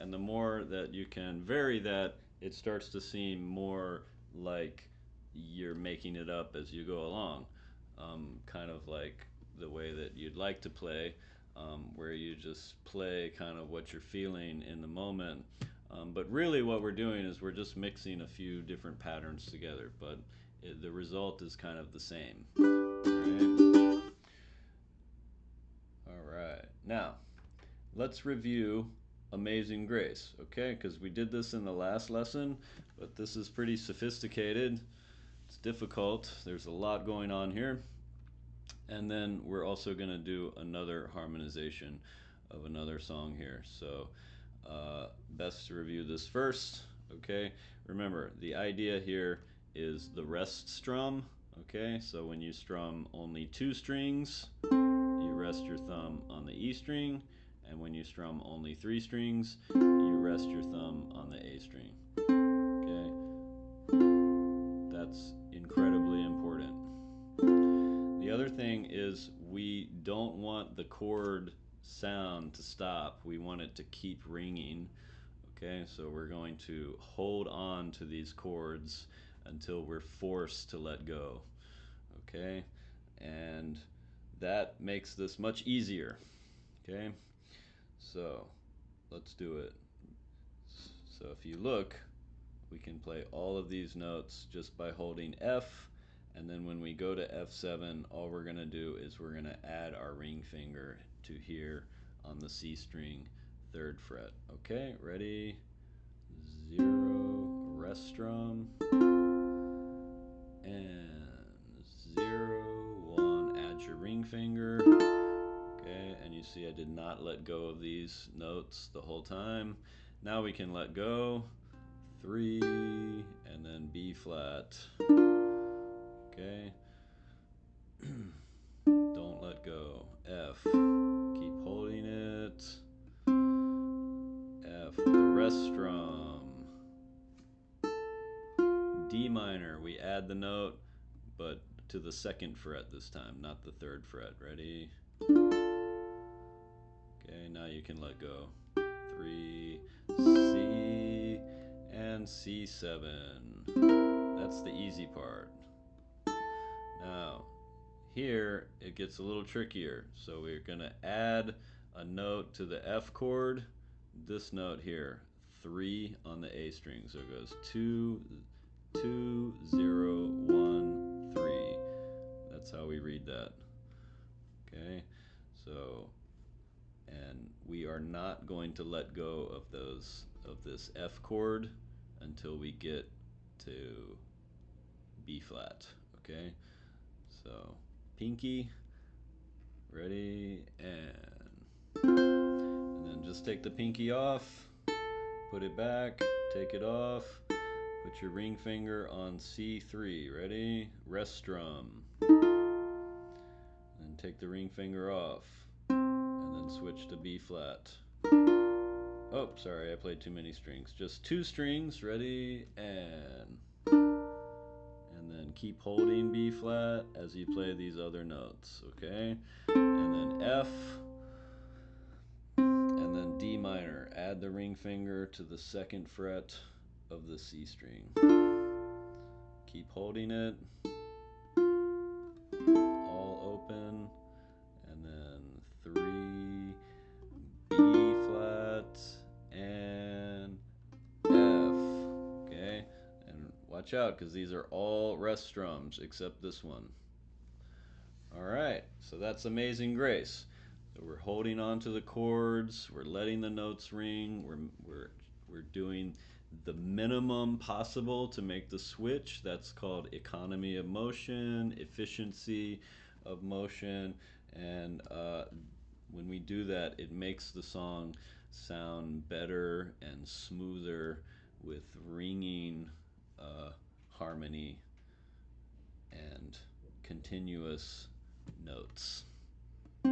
and the more that you can vary that, it starts to seem more like you're making it up as you go along. Kind of like the way that you'd like to play, where you just play kind of what you're feeling in the moment. But really, what we're doing is we're just mixing a few different patterns together, but the result is kind of the same. All right. Now, let's review Amazing Grace, okay? Because we did this in the last lesson, but this is pretty sophisticated. It's difficult. There's a lot going on here. And then we're also going to do another harmonization of another song here. So, best to review this first, okay? Remember, the idea here is the rest strum, okay? So when you strum only 2 strings, you rest your thumb on the E string, and when you strum only 3 strings, you rest your thumb on the A string. Okay? That's incredibly important. The other thing is we don't want the chord sound to stop. We want it to keep ringing. Okay, so we're going to hold on to these chords until we're forced to let go. Okay, and that makes this much easier. Okay, so let's do it. So if you look, we can play all of these notes just by holding F, and then when we go to F7, all we're going to do is we're going to add our ring finger to here on the C string, 3rd fret. Okay, ready? 0, rest strum, and 0, 1, add your ring finger. Okay, and you see I did not let go of these notes the whole time. Now we can let go. 3 and then B flat. Okay. Don't let go. F. Keep holding it. F with a rest strum. D minor, we add the note, but to the second fret this time, not the third fret. Ready? Okay, now you can let go. 3, C, and C7. That's the easy part. Now, here it gets a little trickier. So we're gonna add a note to the F chord. This note here, 3 on the A string. So it goes 2, 2, 0, 1, 3. That's how we read that. Okay, so, and we are not going to let go of this F chord until we get to B flat. Okay, so pinky, ready, and then just take the pinky off, put it back, take it off, put your ring finger on C3, ready, rest strum, then take the ring finger off, and then switch to B flat. Oh, sorry, I played too many strings. Just 2 strings, ready, and then keep holding B flat as you play these other notes, okay? And then F, and then D minor. Add the ring finger to the second fret of the C string. Keep holding it, all open, and then 3, B flat, and F, okay? And watch out, because these are all rest strums except this one. All right, so that's Amazing Grace. So we're holding on to the chords, we're letting the notes ring, we're doing the minimum possible to make the switch. That's called economy of motion, efficiency of motion, and when we do that, it makes the song sound better and smoother with ringing harmony and continuous notes. See,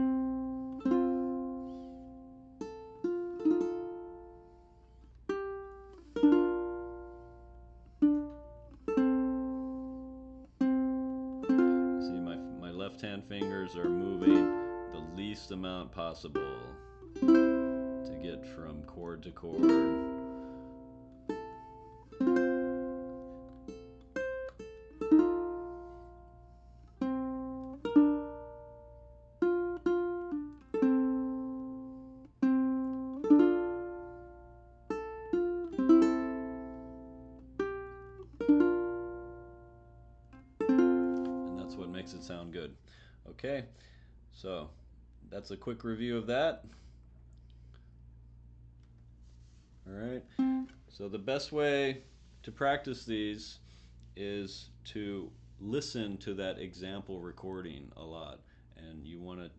my left hand fingers are moving the least amount possible to get from chord to chord. That's what makes it sound good. Okay, so that's a quick review of that. All right, so the best way to practice these is to listen to that example recording a lot, and you want to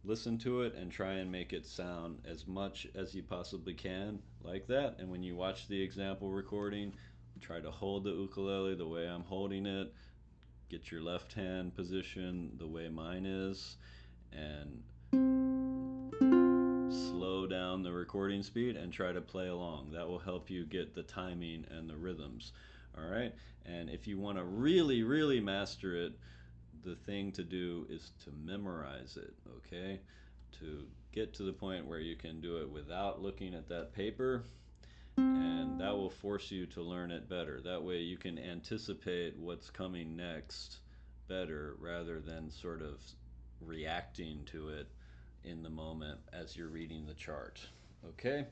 listen to it and try and make it sound as much as you possibly can like that. And when you watch the example recording, try to hold the ukulele the way I'm holding it. Get your left hand position the way mine is, and slow down the recording speed and try to play along. That will help you get the timing and the rhythms. All right, and if you want to really, really master it, the thing to do is to memorize it, okay? To get to the point where you can do it without looking at that paper, and that will force you to learn it better. That way you can anticipate what's coming next better rather than sort of reacting to it in the moment as you're reading the chart. Okay?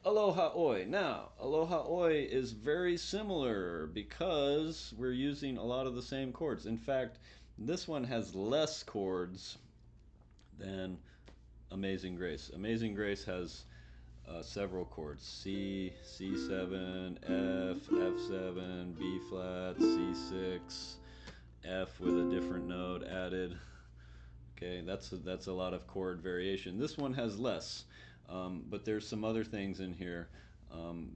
Aloha Oi. Now, Aloha Oi is very similar because we're using a lot of the same chords. In fact, this one has less chords than Amazing Grace. Amazing Grace has several chords: C, C7, F, F7, B flat, C6, F with a different note added. Okay, that's a lot of chord variation. This one has less, but there's some other things in here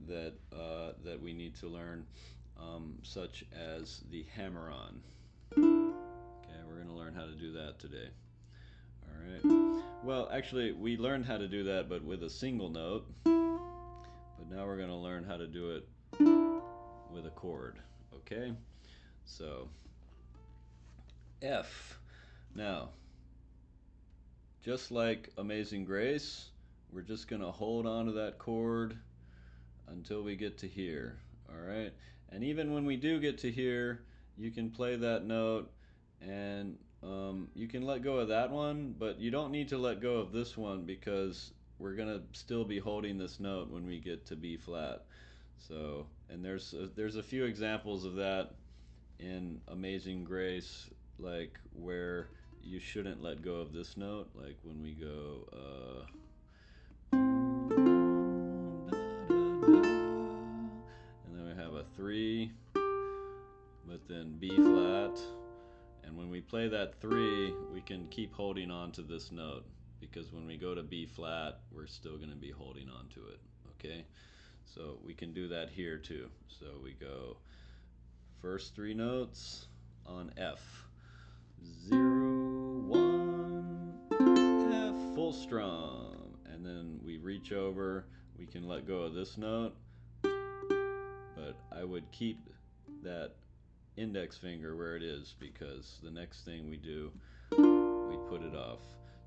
that we need to learn, such as the hammer-on. Okay, we're going to learn how to do that today. All right. Well, actually, we learned how to do that, but with a single note. But now we're going to learn how to do it with a chord. Okay? So, F. Now, just like Amazing Grace, we're just going to hold on to that chord until we get to here. All right? And even when we do get to here, you can play that note and you can let go of that one, but you don't need to let go of this one because we're going to still be holding this note when we get to B flat. So, and there's a few examples of that in Amazing Grace, like where you shouldn't let go of this note, like when we go and then we have a 3, but then B flat, and when we play that 3 we can keep holding on to this note because when we go to B flat we're still going to be holding on to it. Okay, so we can do that here too. So we go first 3 notes on F. 0, 1, F, full strum. And then we reach over, we can let go of this note, but I would keep that index finger where it is because the next thing we do, we put it off.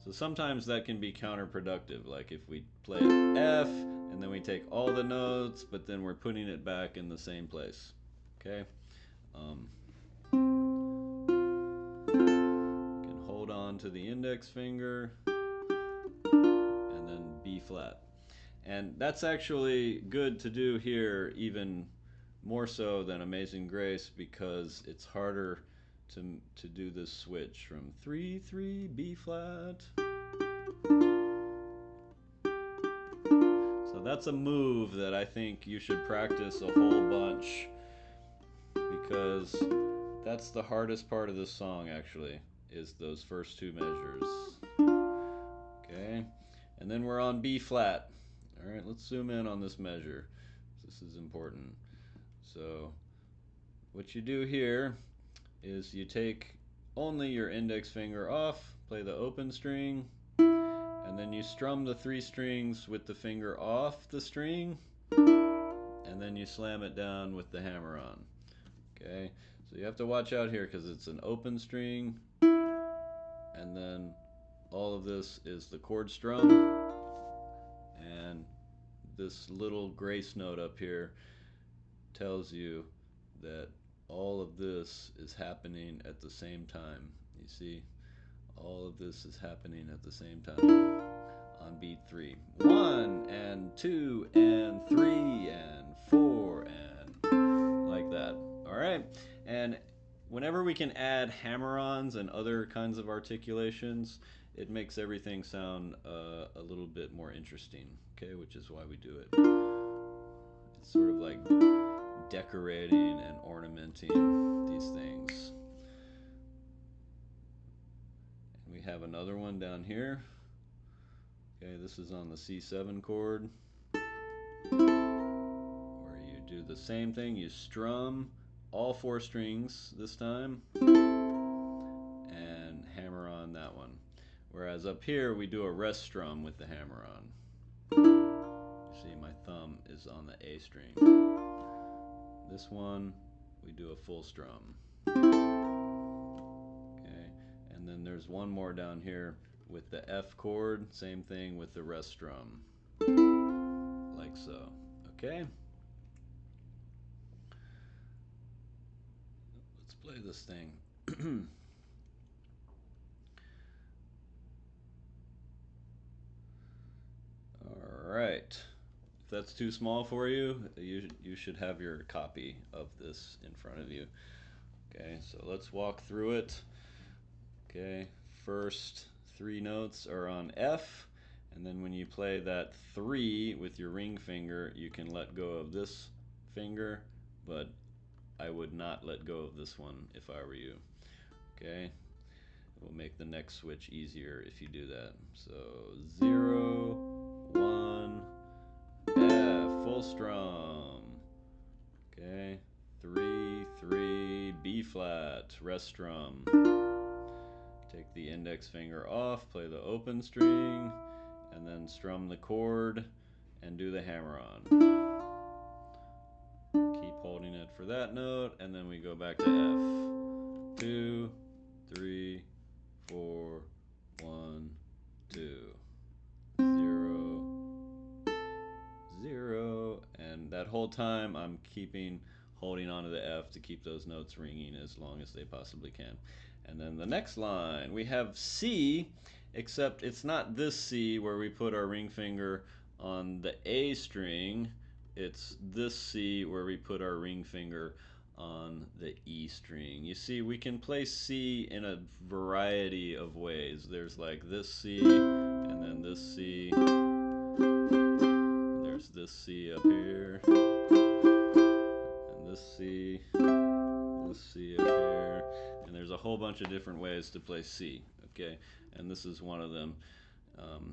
So sometimes that can be counterproductive, like if we play F and then we take all the notes, but then we're putting it back in the same place. Okay? Can hold on to the index finger and then B flat. And that's actually good to do here, even more so than Amazing Grace, because it's harder to do this switch from 3 3 B flat. So that's a move that I think you should practice a whole bunch because that's the hardest part of this song actually, is those first 2 measures. Okay, and then we're on B flat. All right, let's zoom in on this measure. This is important. So what you do here is you take only your index finger off, play the open string, and then you strum the 3 strings with the finger off the string, and then you slam it down with the hammer on. Okay, so you have to watch out here because it's an open string, and then all of this is the chord strum, and this little grace note up here tells you that all of this is happening at the same time. You see, all of this is happening at the same time on beat 3. 1 and 2 and 3 and 4 and like that. All right, and whenever we can add hammer-ons and other kinds of articulations, it makes everything sound a little bit more interesting. Okay, which is why we do it. It's sort of like decorating and ornamenting these things. And we have another one down here. Okay, this is on the C7 chord, where you do the same thing. You strum all 4 strings this time and hammer on that one. Whereas up here we do a rest strum with the hammer on. You see my thumb is on the A string. This one we do a full strum. Okay, and then there's one more down here with the F chord, same thing with the rest strum, like so. Okay, let's play this thing. All right, if that's too small for you, you should have your copy of this in front of you. Okay, so let's walk through it. Okay, first 3 notes are on F, and then when you play that 3 with your ring finger, you can let go of this finger, but I would not let go of this one if I were you. Okay, it will make the next switch easier if you do that. So 0, 1, F, full strum. Okay, 3, 3, B flat, rest strum. Take the index finger off, play the open string, and then strum the chord and do the hammer on. Keep holding it for that note, and then we go back to F. 2, 3, 4, 1, 2, 0, 0, and that whole time I'm holding onto the F to keep those notes ringing as long as they possibly can. And then the next line, we have C, except it's not this C where we put our ring finger on the A string. It's this C where we put our ring finger on the E string. You see, we can play C in a variety of ways. There's like this C, and then this C. There's this C up here, and this C up here, and there's a whole bunch of different ways to play C, okay? And this is one of them.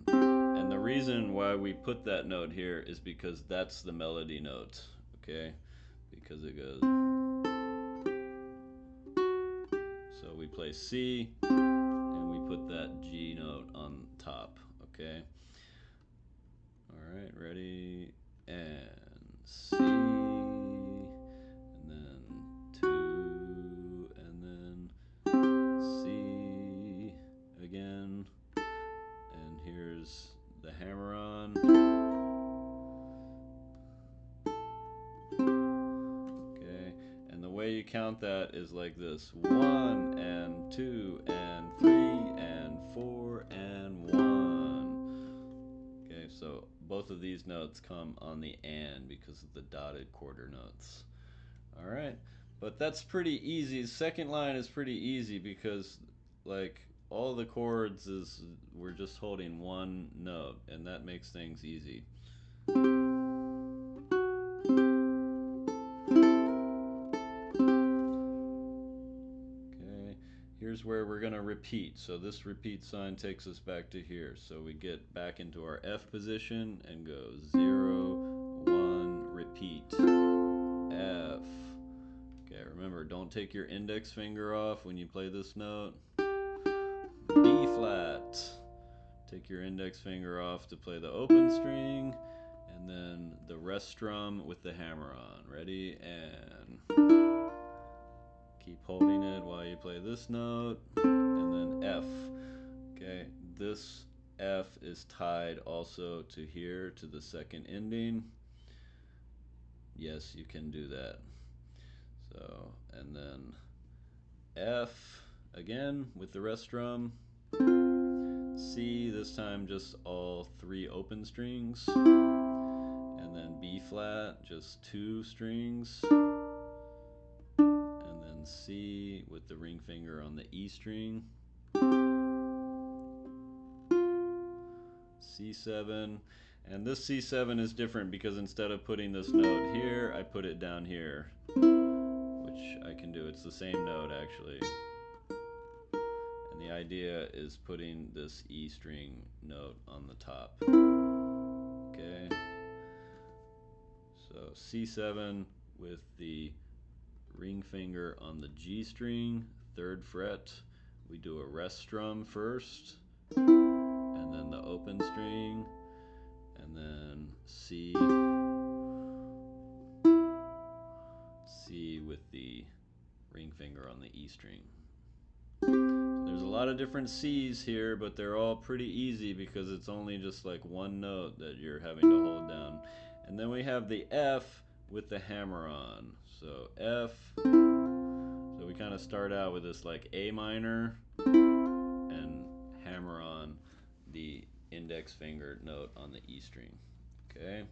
And the reason why we put that note here is because that's the melody note, okay? Because it goes. So we play C, and we put that G note on top, okay? All right, ready? And C, and then 2, and then C again, and here's the hammer on. Okay, and the way you count that is like this: 1 and 2 and 3 and 4 and 1. Okay, so both of these notes come on the and because of the dotted quarter notes. All right, but that's pretty easy. The second line is pretty easy because like all the chords is we're just holding one note, and that makes things easy. Okay, here's where we're gonna repeat. So this repeat sign takes us back to here. So we get back into our F position and go 0, 1, repeat, F. Okay, remember, don't take your index finger off when you play this note. B flat. Take your index finger off to play the open string, and then the rest strum with the hammer on. Ready? And keep holding it while you play this note, and then F. Okay, this F is tied also to here, to the second ending. Yes, you can do that. So, and then F again with the rest strum. C, this time just all 3 open strings. And then B flat, just 2 strings. And then C with the ring finger on the E string. C7. And this C7 is different because instead of putting this note here, I put it down here, which I can do. It's the same note actually. And the idea is putting this E string note on the top. Okay. So C7 with the ring finger on the G string, 3rd fret. We do a rest strum first, and then the open string, and then C with the ring finger on the E string. There's a lot of different C's here, but they're all pretty easy because it's only just like one note that you're having to hold down. And then we have the F with the hammer on. So F, so we kind of start out with this like A minor and hammer on the index finger note on the E string. Okay,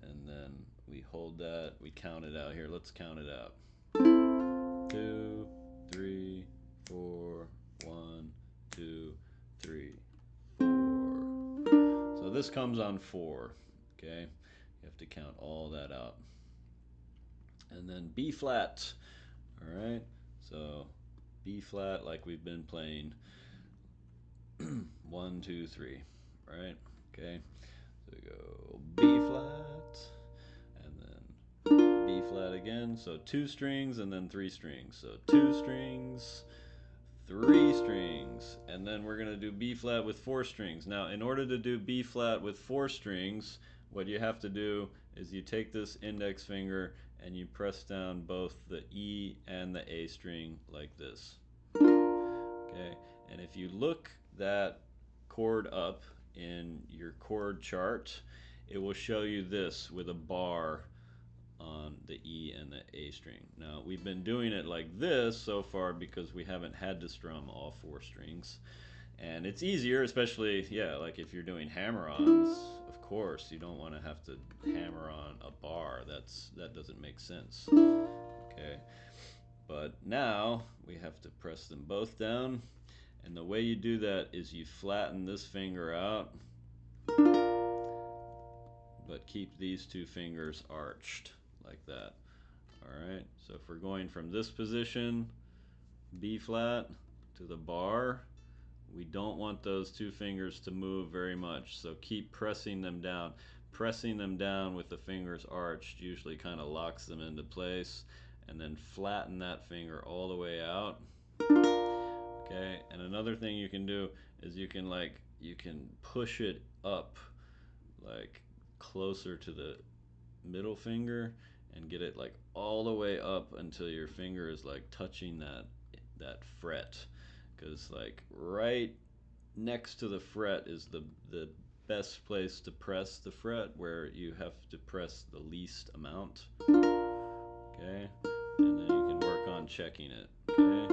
and then we hold that, we count it out here. Let's count it out. 2, 3, 4, 1, 2, 3, 4. So this comes on 4. Okay, you have to count all that out. And then B flat. All right, so B flat like we've been playing. 1, 2, 3. Right? Okay. So we go B flat, again. So 2 strings and then 3 strings. So 2 strings, 3 strings, and then we're going to do B flat with 4 strings. Now, in order to do B flat with 4 strings, what you have to do is you take this index finger and you press down both the E and the A string like this. Okay, and if you look that chord up in your chord chart, it will show you this with a bar on the E and the A string. Now, we've been doing it like this so far because we haven't had to strum all 4 strings. And it's easier, especially, yeah, like if you're doing hammer-ons, of course, you don't want to have to hammer on a bar. That doesn't make sense. Okay, but now we have to press them both down. And the way you do that is you flatten this finger out, but keep these 2 fingers arched like that. Alright, so if we're going from this position, B flat, to the bar, we don't want those 2 fingers to move very much, so keep pressing them down. Pressing them down with the fingers arched usually kind of locks them into place, and then flatten that finger all the way out. Okay, and another thing you can do is you can push it up like closer to the middle finger and get it like all the way up until your finger is like touching that fret, because like right next to the fret is the best place to press the fret, where you have to press the least amount. Okay, and then you can work on checking it. Okay,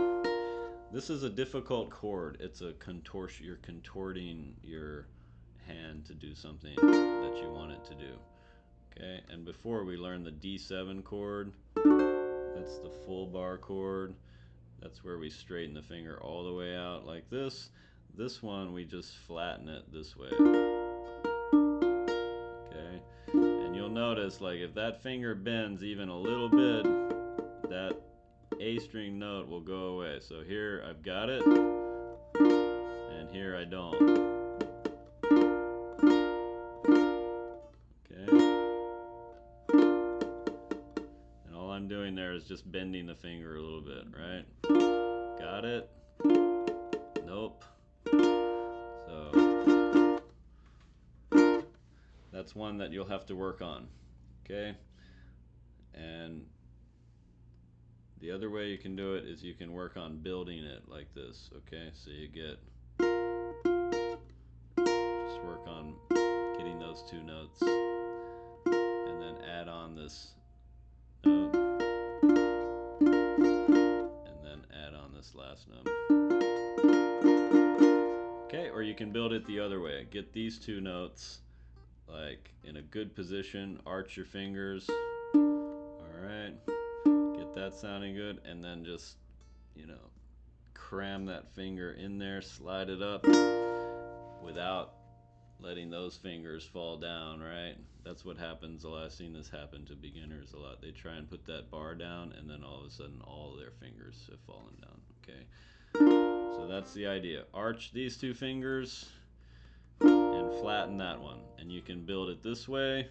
this is a difficult chord. It's a contortion. You're contorting your hand to do something that you want it to do. Okay, and before we learned the D7 chord, that's the full bar chord. That's where we straighten the finger all the way out like this. This one, we just flatten it this way. Okay, and you'll notice, like, if that finger bends even a little bit, that A string note will go away. So here I've got it, and here I don't. Okay, and all I'm doing there is just bending the finger a little bit, right? Got it? Nope. So that's one that you'll have to work on. Okay, and the other way you can do it is you can work on building it like this. Okay, so you just work on getting those 2 notes and then add on this note and then add on this last note. Okay, or you can build it the other way. Get these 2 notes like in a good position, arch your fingers. Alright, get that sounding good, and then just, cram that finger in there, slide it up without letting those fingers fall down, right? That's what happens a lot. I've seen this happen to beginners a lot. They try and put that bar down, and then all of a sudden all of their fingers have fallen down. Okay, so that's the idea. Arch these 2 fingers and flatten that one, and you can build it this way,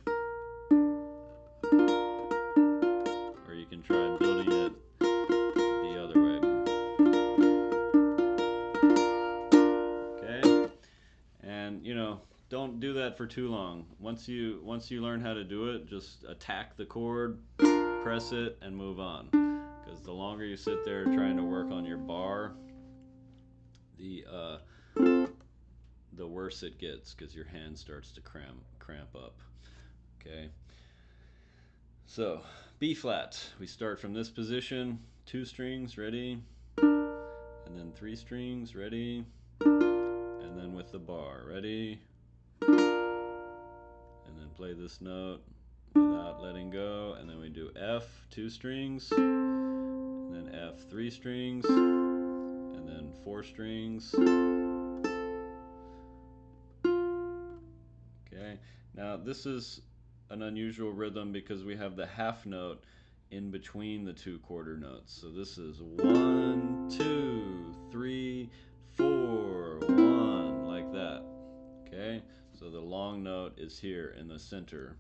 or you can try building it the other way. Okay, and don't do that for too long. Once you learn how to do it, just attack the chord, press it, and move on. Because the longer you sit there trying to work on your bar, the worse it gets, because your hand starts to cramp up. Okay, so B flat. We start from this position, 2 strings, ready, and then 3 strings, ready, and then with the bar, ready, and then play this note without letting go, and then we do F, 2 strings, and then F, 3 strings, and then 4 strings. Okay, now this is an unusual rhythm because we have the half note in between the 2 quarter notes. So this is 1, 2, 3, 4, 1, like that. Okay, so the long note is here in the center,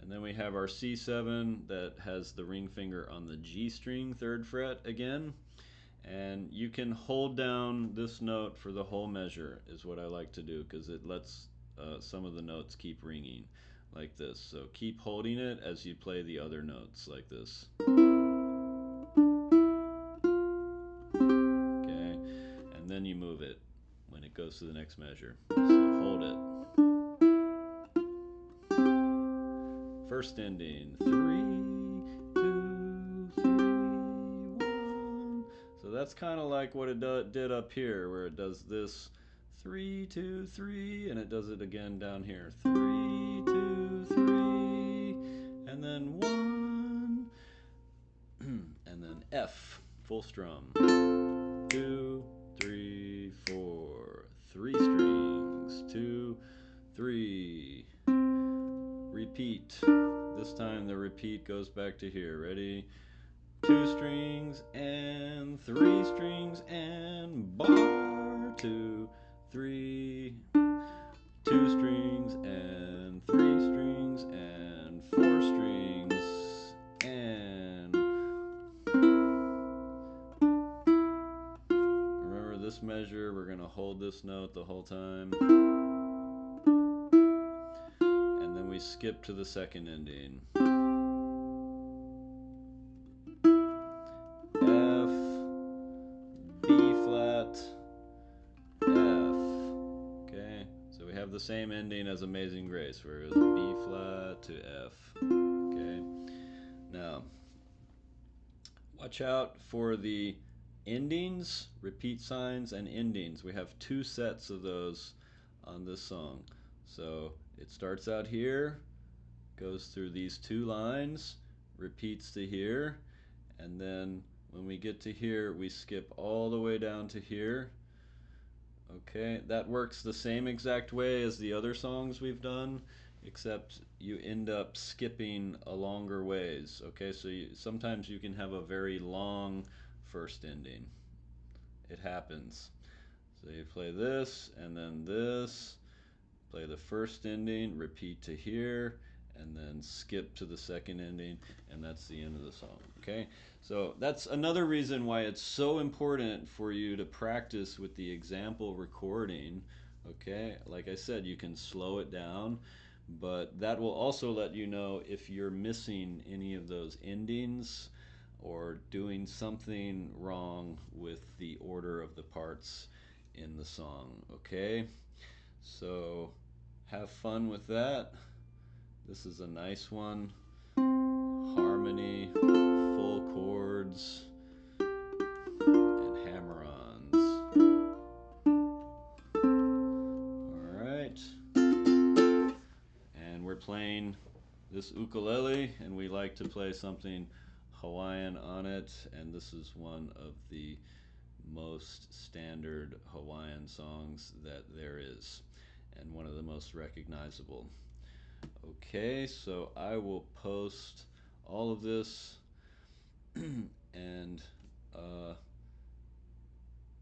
And then we have our C7 that has the ring finger on the G string, 3rd fret again. And you can hold down this note for the whole measure, is what I like to do, because it lets some of the notes keep ringing like this. So keep holding it as you play the other notes like this. Okay, and then you move it when it goes to the next measure. So hold it. First ending, 3, 2, 3, 1. So that's kind of like what it did up here, where it does this 3, 2, 3, and it does it again down here. 3, 2, 3, and then 1, and then F, full strum. 2, 3, 4, 3 strings, 2, 3. Repeat. This time the repeat goes back to here. Ready? 2 strings and 3 strings and bar. 2, 3. 2 strings and 3 strings and 4 strings and. Remember this measure, we're going to hold this note the whole time. And then we skip to the second ending. F, B flat, F. Okay, so we have the same ending as Amazing Grace, where it was B flat to F. Okay, now watch out for the endings, repeat signs, and endings. We have 2 sets of those on this song. So it starts out here, goes through these 2 lines, repeats to here, and then when we get to here, we skip all the way down to here. Okay, that works the same exact way as the other songs we've done, except you end up skipping a longer ways. Okay, so sometimes you can have a very long first ending. It happens. So you play this, and then this, play the first ending, repeat to here, and then skip to the second ending, and that's the end of the song. Okay, so that's another reason why it's so important for you to practice with the example recording. Okay, like I said, you can slow it down, but that will also let you know if you're missing any of those endings or doing something wrong with the order of the parts in the song. Okay, so have fun with that. This is a nice one. Harmony, full chords, and hammer-ons. Alright. And we're playing this ukulele, and we like to play something Hawaiian on it, and this is one of the most standard Hawaiian songs that there is, and one of the most recognizable. Okay, so I will post all of this and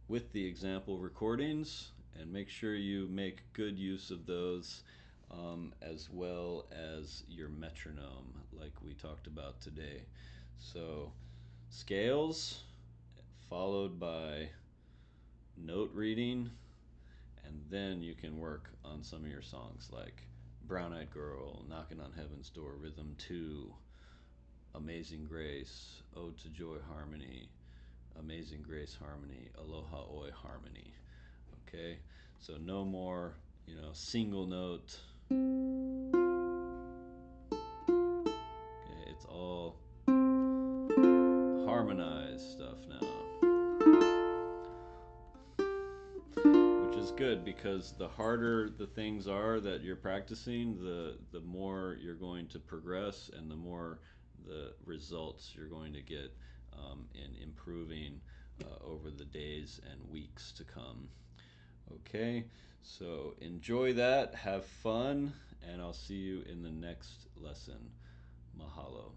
with the example recordings, and make sure you make good use of those, as well as your metronome like we talked about today. So scales followed by note reading, and then you can work on some of your songs like Brown Eyed Girl, Knocking on Heaven's Door, Rhythm 2, Amazing Grace, Ode to Joy Harmony, Amazing Grace Harmony, Aloha Oi Harmony. Okay, so no more, single note. Okay, it's all harmonized stuff now. Which is good, because the harder the things are that you're practicing, the more you're going to progress, and the more the results you're going to get in improving over the days and weeks to come. Okay, so enjoy that, have fun, and I'll see you in the next lesson. Mahalo.